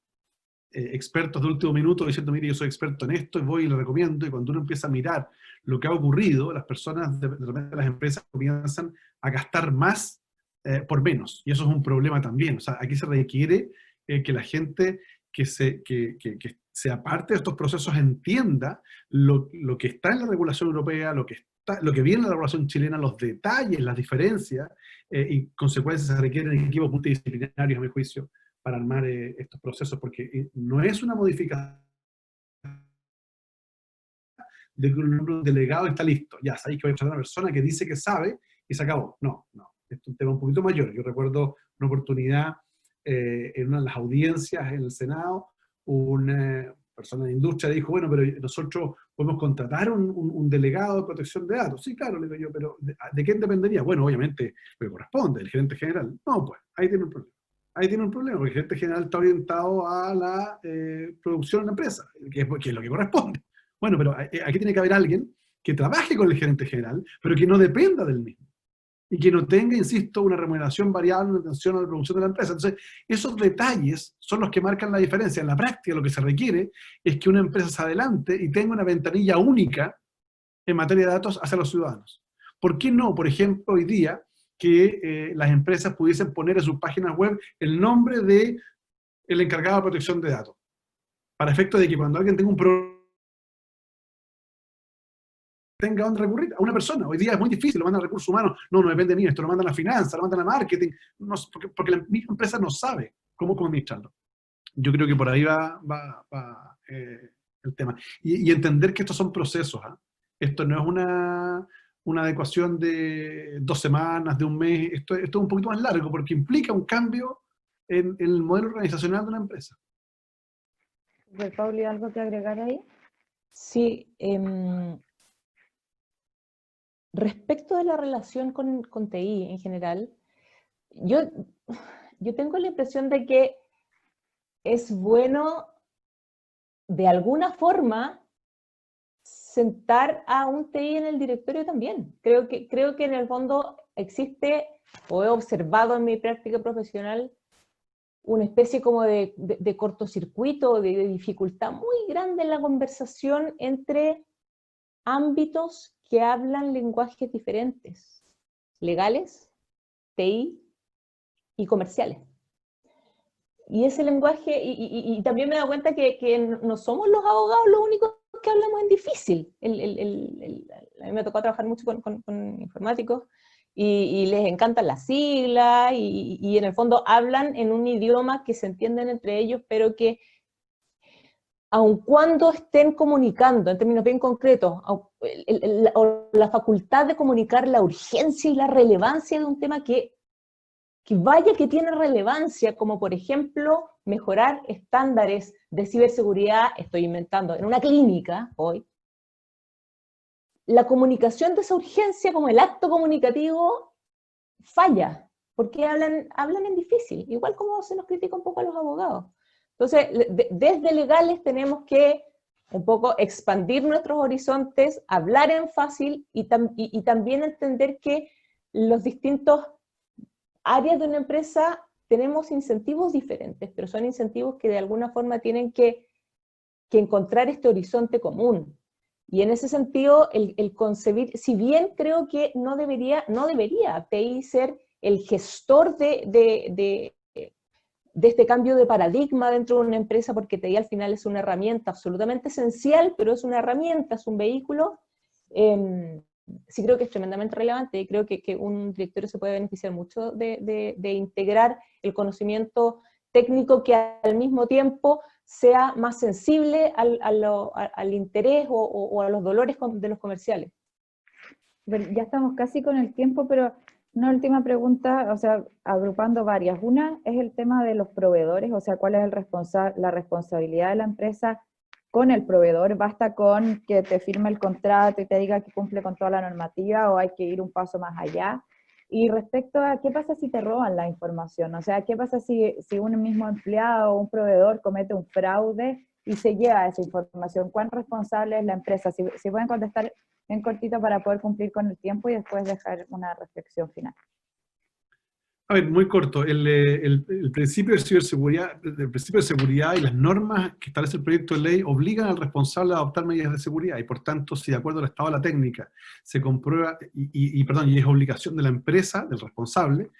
expertos de último minuto, diciendo, mire, yo soy experto en esto y voy y lo recomiendo, y cuando uno empieza a mirar lo que ha ocurrido, las personas, de repente las empresas comienzan a gastar más por menos, y eso es un problema también. O sea, aquí se requiere que la gente que sea parte de estos procesos entienda lo que está en la regulación europea, lo que viene en la regulación chilena, los detalles, las diferencias, y consecuencias se requieren equipos multidisciplinarios, a mi juicio, para armar estos procesos, porque no es una modificación de que un delegado está listo. Ya, sabéis que voy a usar a una persona que dice que sabe y se acabó. No, esto es un tema un poquito mayor. Yo recuerdo una oportunidad en una de las audiencias en el Senado, una persona de industria dijo, bueno, pero nosotros podemos contratar un delegado de protección de datos. Sí, claro, le digo yo, pero ¿de quién dependería? Bueno, obviamente, me corresponde, el gerente general. No, pues, ahí tiene un problema. Ahí tiene un problema, porque el gerente general está orientado a la producción de la empresa, que es lo que corresponde. Bueno, pero aquí tiene que haber alguien que trabaje con el gerente general, pero que no dependa del mismo. Y que no tenga, insisto, una remuneración variable en atención a la producción de la empresa. Entonces, esos detalles son los que marcan la diferencia. En la práctica, lo que se requiere es que una empresa se adelante y tenga una ventanilla única en materia de datos hacia los ciudadanos. ¿Por qué no, por ejemplo, hoy día, que las empresas pudiesen poner en sus páginas web el nombre del encargado de protección de datos? Para efecto de que cuando alguien tenga un problema, tenga donde recurrir a una persona. Hoy día es muy difícil, lo mandan a recursos humanos, no depende de mí, esto lo mandan a finanzas, lo mandan a marketing, no, porque la misma empresa no sabe cómo administrarlo. Yo creo que por ahí va el tema. Y entender que estos son procesos. Esto no es una adecuación de 2 semanas, de un mes, esto es un poquito más largo, porque implica un cambio en el modelo organizacional de una empresa. Pauli, ¿algo que agregar ahí? Sí, respecto de la relación con TI en general, yo tengo la impresión de que es bueno, de alguna forma, sentar a un TI en el directorio también. Creo que en el fondo existe, o he observado en mi práctica profesional, una especie como de cortocircuito, de dificultad muy grande en la conversación entre ámbitos que hablan lenguajes diferentes, legales, TI y comerciales. Y ese lenguaje, y también me he dado cuenta que no somos los abogados los únicos que hablamos en difícil. A mí me tocó trabajar mucho con informáticos, y les encantan las siglas, y en el fondo hablan en un idioma que se entienden entre ellos, pero que aun cuando estén comunicando en términos bien concretos, o la facultad de comunicar la urgencia y la relevancia de un tema que vaya que tiene relevancia, como por ejemplo mejorar estándares de ciberseguridad, estoy inventando, en una clínica hoy, la comunicación de esa urgencia como el acto comunicativo falla, porque hablan en difícil, igual como se nos critica un poco a los abogados. Entonces, desde legales tenemos que un poco expandir nuestros horizontes, hablar en fácil, y también entender que los distintos áreas de una empresa tenemos incentivos diferentes, pero son incentivos que de alguna forma tienen que encontrar este horizonte común. Y en ese sentido, el concebir, si bien creo que no debería TI ser el gestor de este cambio de paradigma dentro de una empresa, porque TI al final es una herramienta absolutamente esencial, pero es una herramienta, es un vehículo, sí creo que es tremendamente relevante, y creo que un directorio se puede beneficiar mucho de integrar el conocimiento técnico que al mismo tiempo sea más sensible al interés o a los dolores de los comerciales. Bueno, ya estamos casi con el tiempo, pero una última pregunta, o sea, agrupando varias. Una es el tema de los proveedores, o sea, ¿cuál es la responsabilidad de la empresa con el proveedor? ¿Basta con que te firme el contrato y te diga que cumple con toda la normativa, o hay que ir un paso más allá? Y respecto a qué pasa si te roban la información, o sea, qué pasa si un mismo empleado o un proveedor comete un fraude y se lleva esa información, ¿cuán responsable es la empresa? Si pueden contestar en cortito para poder cumplir con el tiempo y después dejar una reflexión final. A ver, muy corto. El principio de ciberseguridad, el principio de seguridad y las normas que establece el proyecto de ley obligan al responsable a adoptar medidas de seguridad, y por tanto, si de acuerdo al estado de la técnica se comprueba, y es obligación de la empresa, del responsable,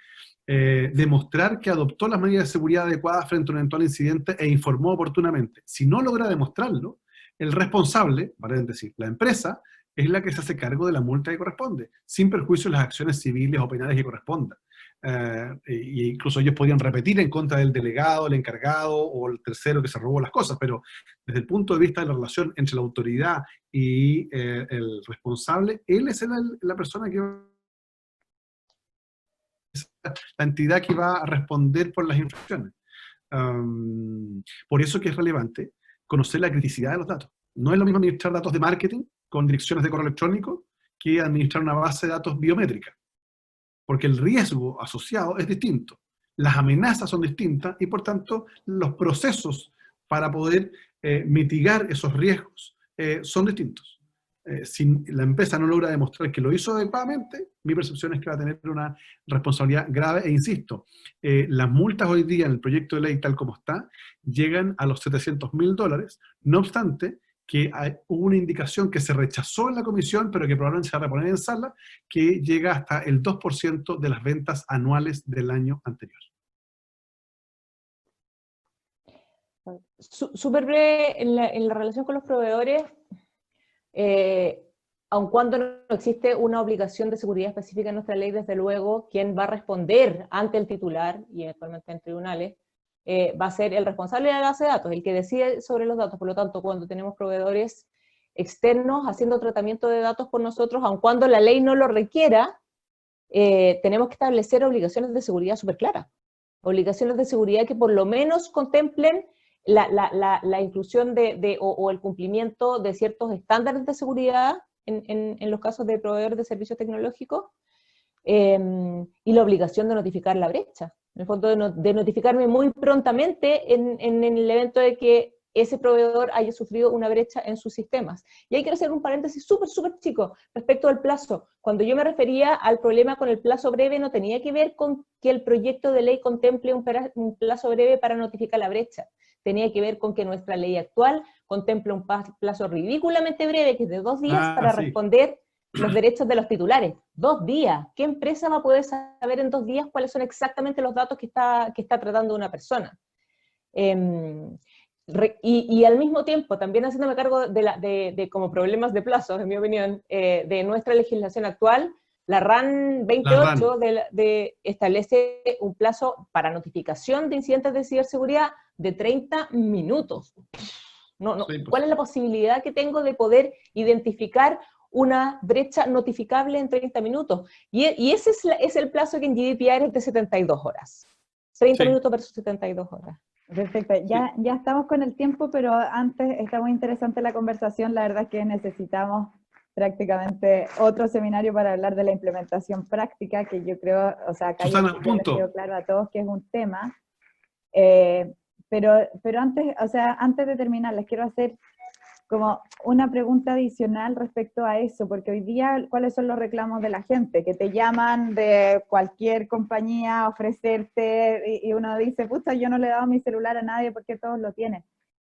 demostrar que adoptó las medidas de seguridad adecuadas frente a un eventual incidente e informó oportunamente. Si no logra demostrarlo, el responsable, paréntesis, la empresa, es la que se hace cargo de la multa que corresponde, sin perjuicio de las acciones civiles o penales que correspondan. E incluso ellos podían repetir en contra del delegado, el encargado o el tercero que se robó las cosas, pero desde el punto de vista de la relación entre la autoridad y el responsable, él es la persona que la entidad que va a responder por las infracciones. Por eso que es relevante conocer la criticidad de los datos. No es lo mismo administrar datos de marketing con direcciones de correo electrónico que administrar una base de datos biométrica, porque el riesgo asociado es distinto, las amenazas son distintas, y por tanto los procesos para poder mitigar esos riesgos son distintos. Si la empresa no logra demostrar que lo hizo adecuadamente, mi percepción es que va a tener una responsabilidad grave, e insisto, las multas hoy día en el proyecto de ley tal como está, llegan a los $700.000, no obstante que hubo una indicación que se rechazó en la comisión, pero que probablemente se va a reponer en sala, que llega hasta el 2% de las ventas anuales del año anterior. Súper breve, en la relación con los proveedores, aun cuando no existe una obligación de seguridad específica en nuestra ley, desde luego, quien va a responder ante el titular, y eventualmente en tribunales, va a ser el responsable de la base de datos, el que decide sobre los datos. Por lo tanto, cuando tenemos proveedores externos haciendo tratamiento de datos por nosotros, aun cuando la ley no lo requiera, tenemos que establecer obligaciones de seguridad súper claras. Obligaciones de seguridad que por lo menos contemplen la inclusión o el cumplimiento de ciertos estándares de seguridad en los casos de proveedores de servicios tecnológicos, y la obligación de notificar la brecha. En el fondo, de notificarme muy prontamente en el evento de que ese proveedor haya sufrido una brecha en sus sistemas. Y ahí quiero hacer un paréntesis súper chico respecto al plazo. Cuando yo me refería al problema con el plazo breve, no tenía que ver con que el proyecto de ley contemple un plazo breve para notificar la brecha. Tenía que ver con que nuestra ley actual contempla un plazo ridículamente breve, que es de 2 días, para sí. responder los derechos de los titulares. 2 días. ¿Qué empresa va a poder saber en 2 días cuáles son exactamente los datos que está tratando una persona? Y al mismo tiempo, también haciéndome cargo de como problemas de plazos, en mi opinión, de nuestra legislación actual, la RAN 28 establece un plazo para notificación de incidentes de ciberseguridad de 30 minutos. ¿Cuál es la posibilidad que tengo de poder identificar una brecha notificable en 30 minutos? Y ese es el plazo que en GDPR es de 72 horas. 30 minutos versus 72 horas. Perfecto, ya estamos con el tiempo, pero antes está muy interesante la conversación. La verdad es que necesitamos prácticamente otro seminario para hablar de la implementación práctica, que yo creo, o sea, acá Susana, ya les quedó claro a todos que es un tema. Pero antes, o sea, antes de terminar, les quiero hacer como una pregunta adicional respecto a eso, porque hoy día, ¿cuáles son los reclamos de la gente? Que te llaman de cualquier compañía a ofrecerte, y uno dice, pucha, yo no le he dado mi celular a nadie porque todos lo tienen.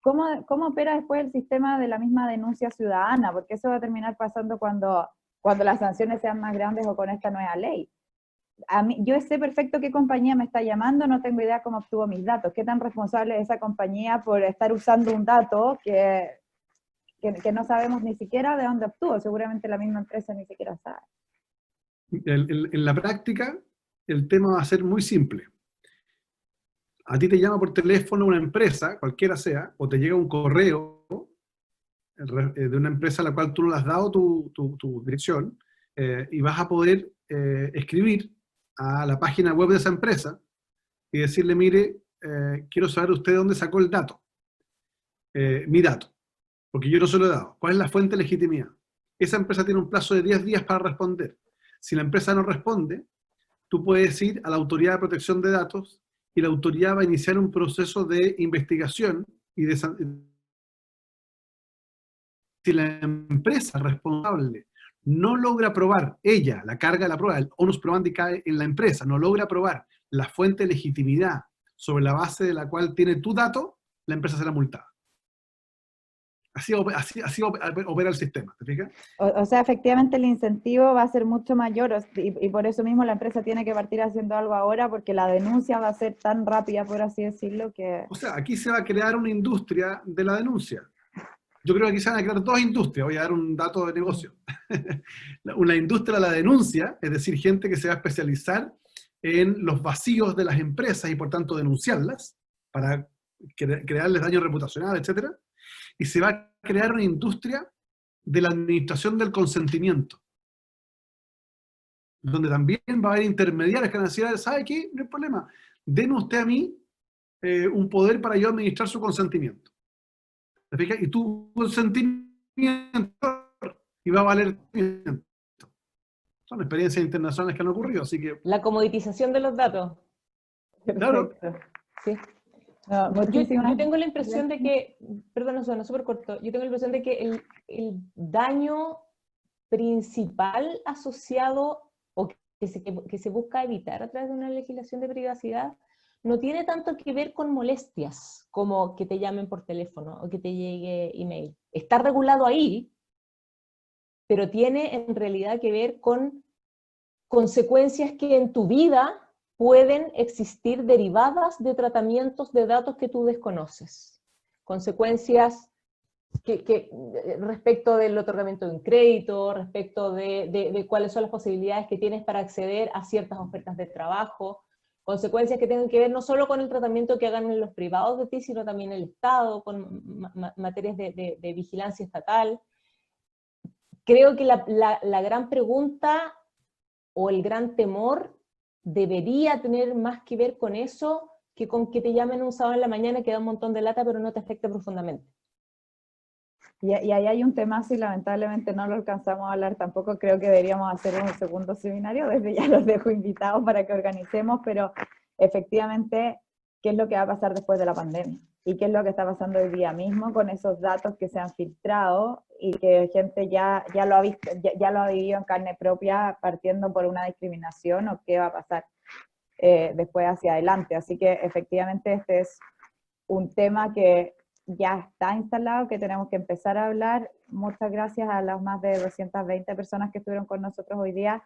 ¿Cómo opera después el sistema de la misma denuncia ciudadana? Porque eso va a terminar pasando cuando las sanciones sean más grandes o con esta nueva ley. Yo sé perfecto qué compañía me está llamando, no tengo idea cómo obtuvo mis datos, qué tan responsable es esa compañía por estar usando un dato que no sabemos ni siquiera de dónde obtuvo, seguramente la misma empresa ni siquiera sabe. En la práctica, el tema va a ser muy simple. A ti te llama por teléfono una empresa, cualquiera sea, o te llega un correo de una empresa a la cual tú no le has dado tu dirección, y vas a poder escribir a la página web de esa empresa y decirle, mire, quiero saber usted dónde sacó el dato, mi dato, porque yo no se lo he dado. ¿Cuál es la fuente de legitimidad? Esa empresa tiene un plazo de 10 días para responder. Si la empresa no responde, tú puedes ir a la Autoridad de Protección de Datos y la autoridad va a iniciar un proceso de investigación y de si la empresa responsable no logra probar, ella, la carga de la prueba, el onus probandi cae en la empresa, no logra probar la fuente de legitimidad sobre la base de la cual tiene tu dato, la empresa será multada. Así opera el sistema, ¿te fijas? O sea, efectivamente el incentivo va a ser mucho mayor, y por eso mismo la empresa tiene que partir haciendo algo ahora, porque la denuncia va a ser tan rápida, por así decirlo, que... O sea, aquí se va a crear una industria de la denuncia. Yo creo que aquí se van a crear 2 industrias, voy a dar un dato de negocio. Una industria de la denuncia, es decir, gente que se va a especializar en los vacíos de las empresas y por tanto denunciarlas para crearles daño reputacional, etc. Y se va a crear una industria de la administración del consentimiento, donde también va a haber intermediarios que van a decir, ¿sabe qué? No hay problema, denme usted a mí un poder para yo administrar su consentimiento. ¿Te fijas? Y tu consentimiento y va a valer. Son experiencias internacionales que han ocurrido, así que... La comoditización de los datos. Claro. Sí. No, yo tengo la impresión de que, perdón, suena súper corto, yo tengo la impresión de que el daño principal asociado o que se busca evitar a través de una legislación de privacidad no tiene tanto que ver con molestias como que te llamen por teléfono o que te llegue email. Está regulado ahí, pero tiene en realidad que ver con consecuencias que en tu vida pueden existir derivadas de tratamientos de datos que tú desconoces. Consecuencias respecto del otorgamiento de un crédito, respecto de cuáles son las posibilidades que tienes para acceder a ciertas ofertas de trabajo, consecuencias que tengan que ver no solo con el tratamiento que hagan los privados de ti, sino también el Estado, con materias de vigilancia estatal. Creo que la gran pregunta o el gran temor debería tener más que ver con eso que con que te llamen un sábado en la mañana que da un montón de lata pero no te afecta profundamente. Y ahí hay un tema, si lamentablemente no lo alcanzamos a hablar tampoco, creo que deberíamos hacer un segundo seminario, desde ya los dejo invitados para que organicemos, pero efectivamente, ¿qué es lo que va a pasar después de la pandemia? y qué es lo que está pasando hoy día mismo con esos datos que se han filtrado y que gente ya lo ha visto, ya lo ha vivido en carne propia, partiendo por una discriminación o qué va a pasar después hacia adelante. Así que efectivamente este es un tema que ya está instalado, que tenemos que empezar a hablar. Muchas gracias a las más de 220 personas que estuvieron con nosotros hoy día.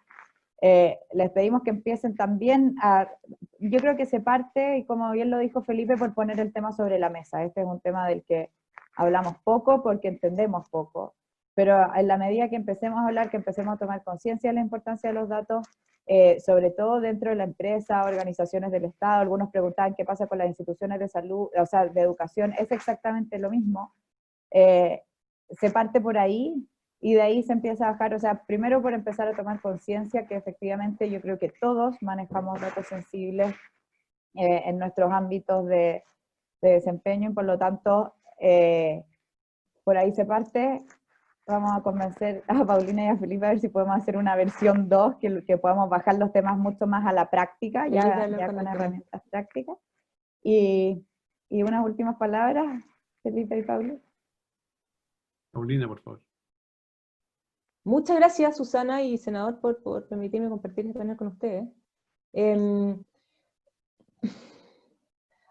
Les pedimos que empiecen también yo creo que se parte, y como bien lo dijo Felipe, por poner el tema sobre la mesa. Este es un tema del que hablamos poco porque entendemos poco, pero en la medida que empecemos a hablar, que empecemos a tomar conciencia de la importancia de los datos, sobre todo dentro de la empresa, organizaciones del Estado. Algunos preguntaban qué pasa con las instituciones de salud, o sea, de educación. Es exactamente lo mismo. Se parte por ahí, y de ahí se empieza a bajar. O sea, primero por empezar a tomar conciencia que efectivamente yo creo que todos manejamos datos sensibles en nuestros ámbitos de desempeño, y por lo tanto, por ahí se parte. Vamos a convencer a Paulina y a Felipe a ver si podemos hacer una versión 2, que podamos bajar los temas mucho más a la práctica, ya con herramientas prácticas. Y unas últimas palabras, Felipe y Paulina. Paulina, por favor. Muchas gracias, Susana y senador, por permitirme compartir este panel con ustedes.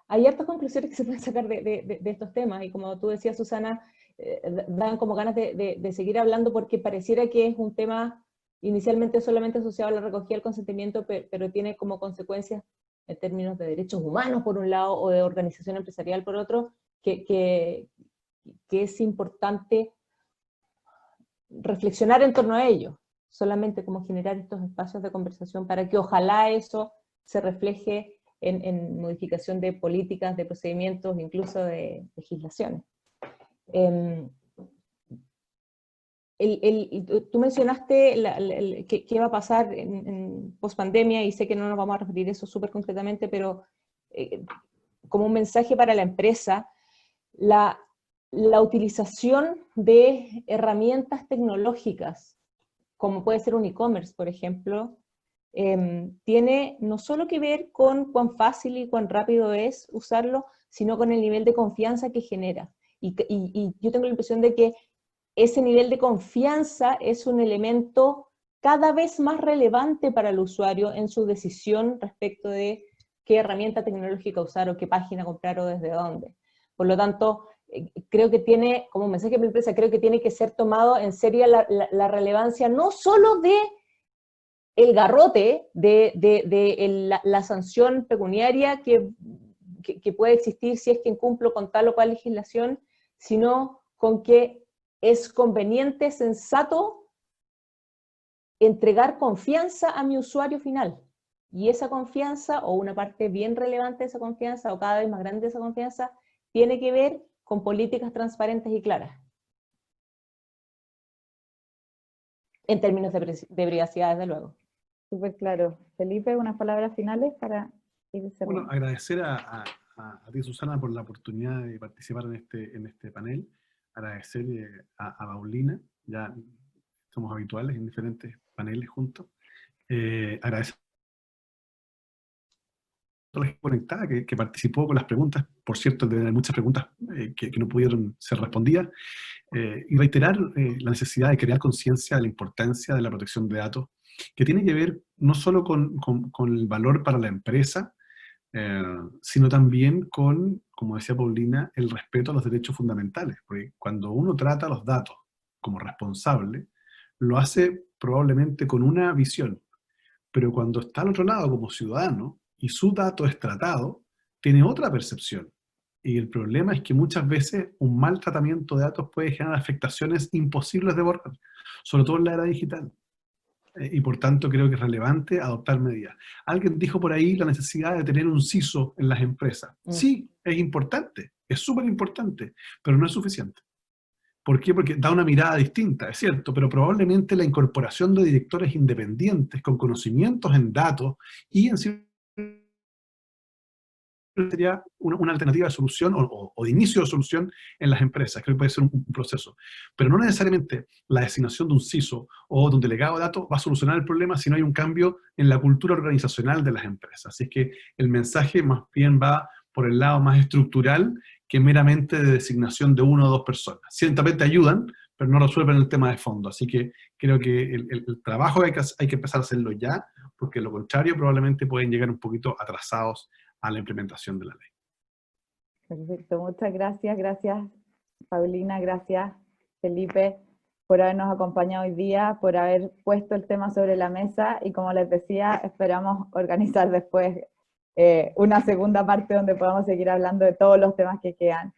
Hay hartas conclusiones que se pueden sacar de estos temas, y como tú decías, Susana, dan como ganas de seguir hablando, porque pareciera que es un tema inicialmente solamente asociado a la recogida del consentimiento, pero tiene como consecuencias en términos de derechos humanos por un lado, o de organización empresarial por otro, que es importante reflexionar en torno a ello, solamente como generar estos espacios de conversación para que ojalá eso se refleje en modificación de políticas, de procedimientos, incluso de legislaciones. Tú mencionaste qué va a pasar en post-pandemia, y sé que no nos vamos a referir a eso súper concretamente, pero como un mensaje para la empresa, la utilización de herramientas tecnológicas, como puede ser un e-commerce, por ejemplo, tiene no solo que ver con cuán fácil y cuán rápido es usarlo, sino con el nivel de confianza que genera. Y yo tengo la impresión de que ese nivel de confianza es un elemento cada vez más relevante para el usuario en su decisión respecto de qué herramienta tecnológica usar, o qué página comprar, o desde dónde. Por lo tanto, creo que tiene, como mensaje de empresa, creo que tiene que ser tomado en serio la relevancia no solo de el garrote, la sanción pecuniaria que puede existir si es que incumplo con tal o cual legislación, sino con que es conveniente, sensato, entregar confianza a mi usuario final. Y esa confianza, o una parte bien relevante de esa confianza, o cada vez más grande de esa confianza, tiene que ver con políticas transparentes y claras. En términos de privacidad, desde luego. Súper claro. Felipe, unas palabras finales para ir cerrando. Bueno, agradecer a ti, Susana, por la oportunidad de participar en este panel. Agradecer a Paulina, ya somos habituales en diferentes paneles juntos. Agradecer a la gente conectada que participó con las preguntas. Por cierto, hay muchas preguntas que no pudieron ser respondidas. Y reiterar la necesidad de crear conciencia de la importancia de la protección de datos, que tiene que ver no solo con el valor para la empresa, sino también con, como decía Paulina, el respeto a los derechos fundamentales. Porque cuando uno trata los datos como responsable, lo hace probablemente con una visión, pero cuando está al otro lado como ciudadano y su dato es tratado, tiene otra percepción. Y el problema es que muchas veces un mal tratamiento de datos puede generar afectaciones imposibles de borrar, sobre todo en la era digital. Y por tanto creo que es relevante adoptar medidas. Alguien dijo por ahí la necesidad de tener un CISO en las empresas. Sí, es importante, es súper importante, pero no es suficiente. ¿Por qué? Porque da una mirada distinta, es cierto, pero probablemente la incorporación de directores independientes con conocimientos en datos y en sería una alternativa de solución o de inicio de solución en las empresas. Creo que puede ser un proceso. Pero no necesariamente la designación de un CISO o de un delegado de datos va a solucionar el problema si no hay un cambio en la cultura organizacional de las empresas. Así que el mensaje más bien va por el lado más estructural que meramente de designación de una o dos personas. Ciertamente ayudan, pero no resuelven el tema de fondo. Así que creo que el trabajo hay que empezar a hacerlo ya, porque de lo contrario probablemente pueden llegar un poquito atrasados a la implementación de la ley. Perfecto, muchas gracias. Gracias, Paulina, gracias, Felipe, por habernos acompañado hoy día, por haber puesto el tema sobre la mesa, y como les decía, esperamos organizar después una segunda parte donde podamos seguir hablando de todos los temas que quedan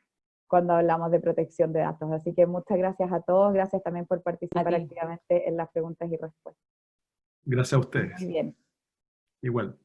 cuando hablamos de protección de datos. Así que muchas gracias a todos, gracias también por participar activamente en las preguntas y respuestas. Gracias a ustedes. Muy bien. Igual.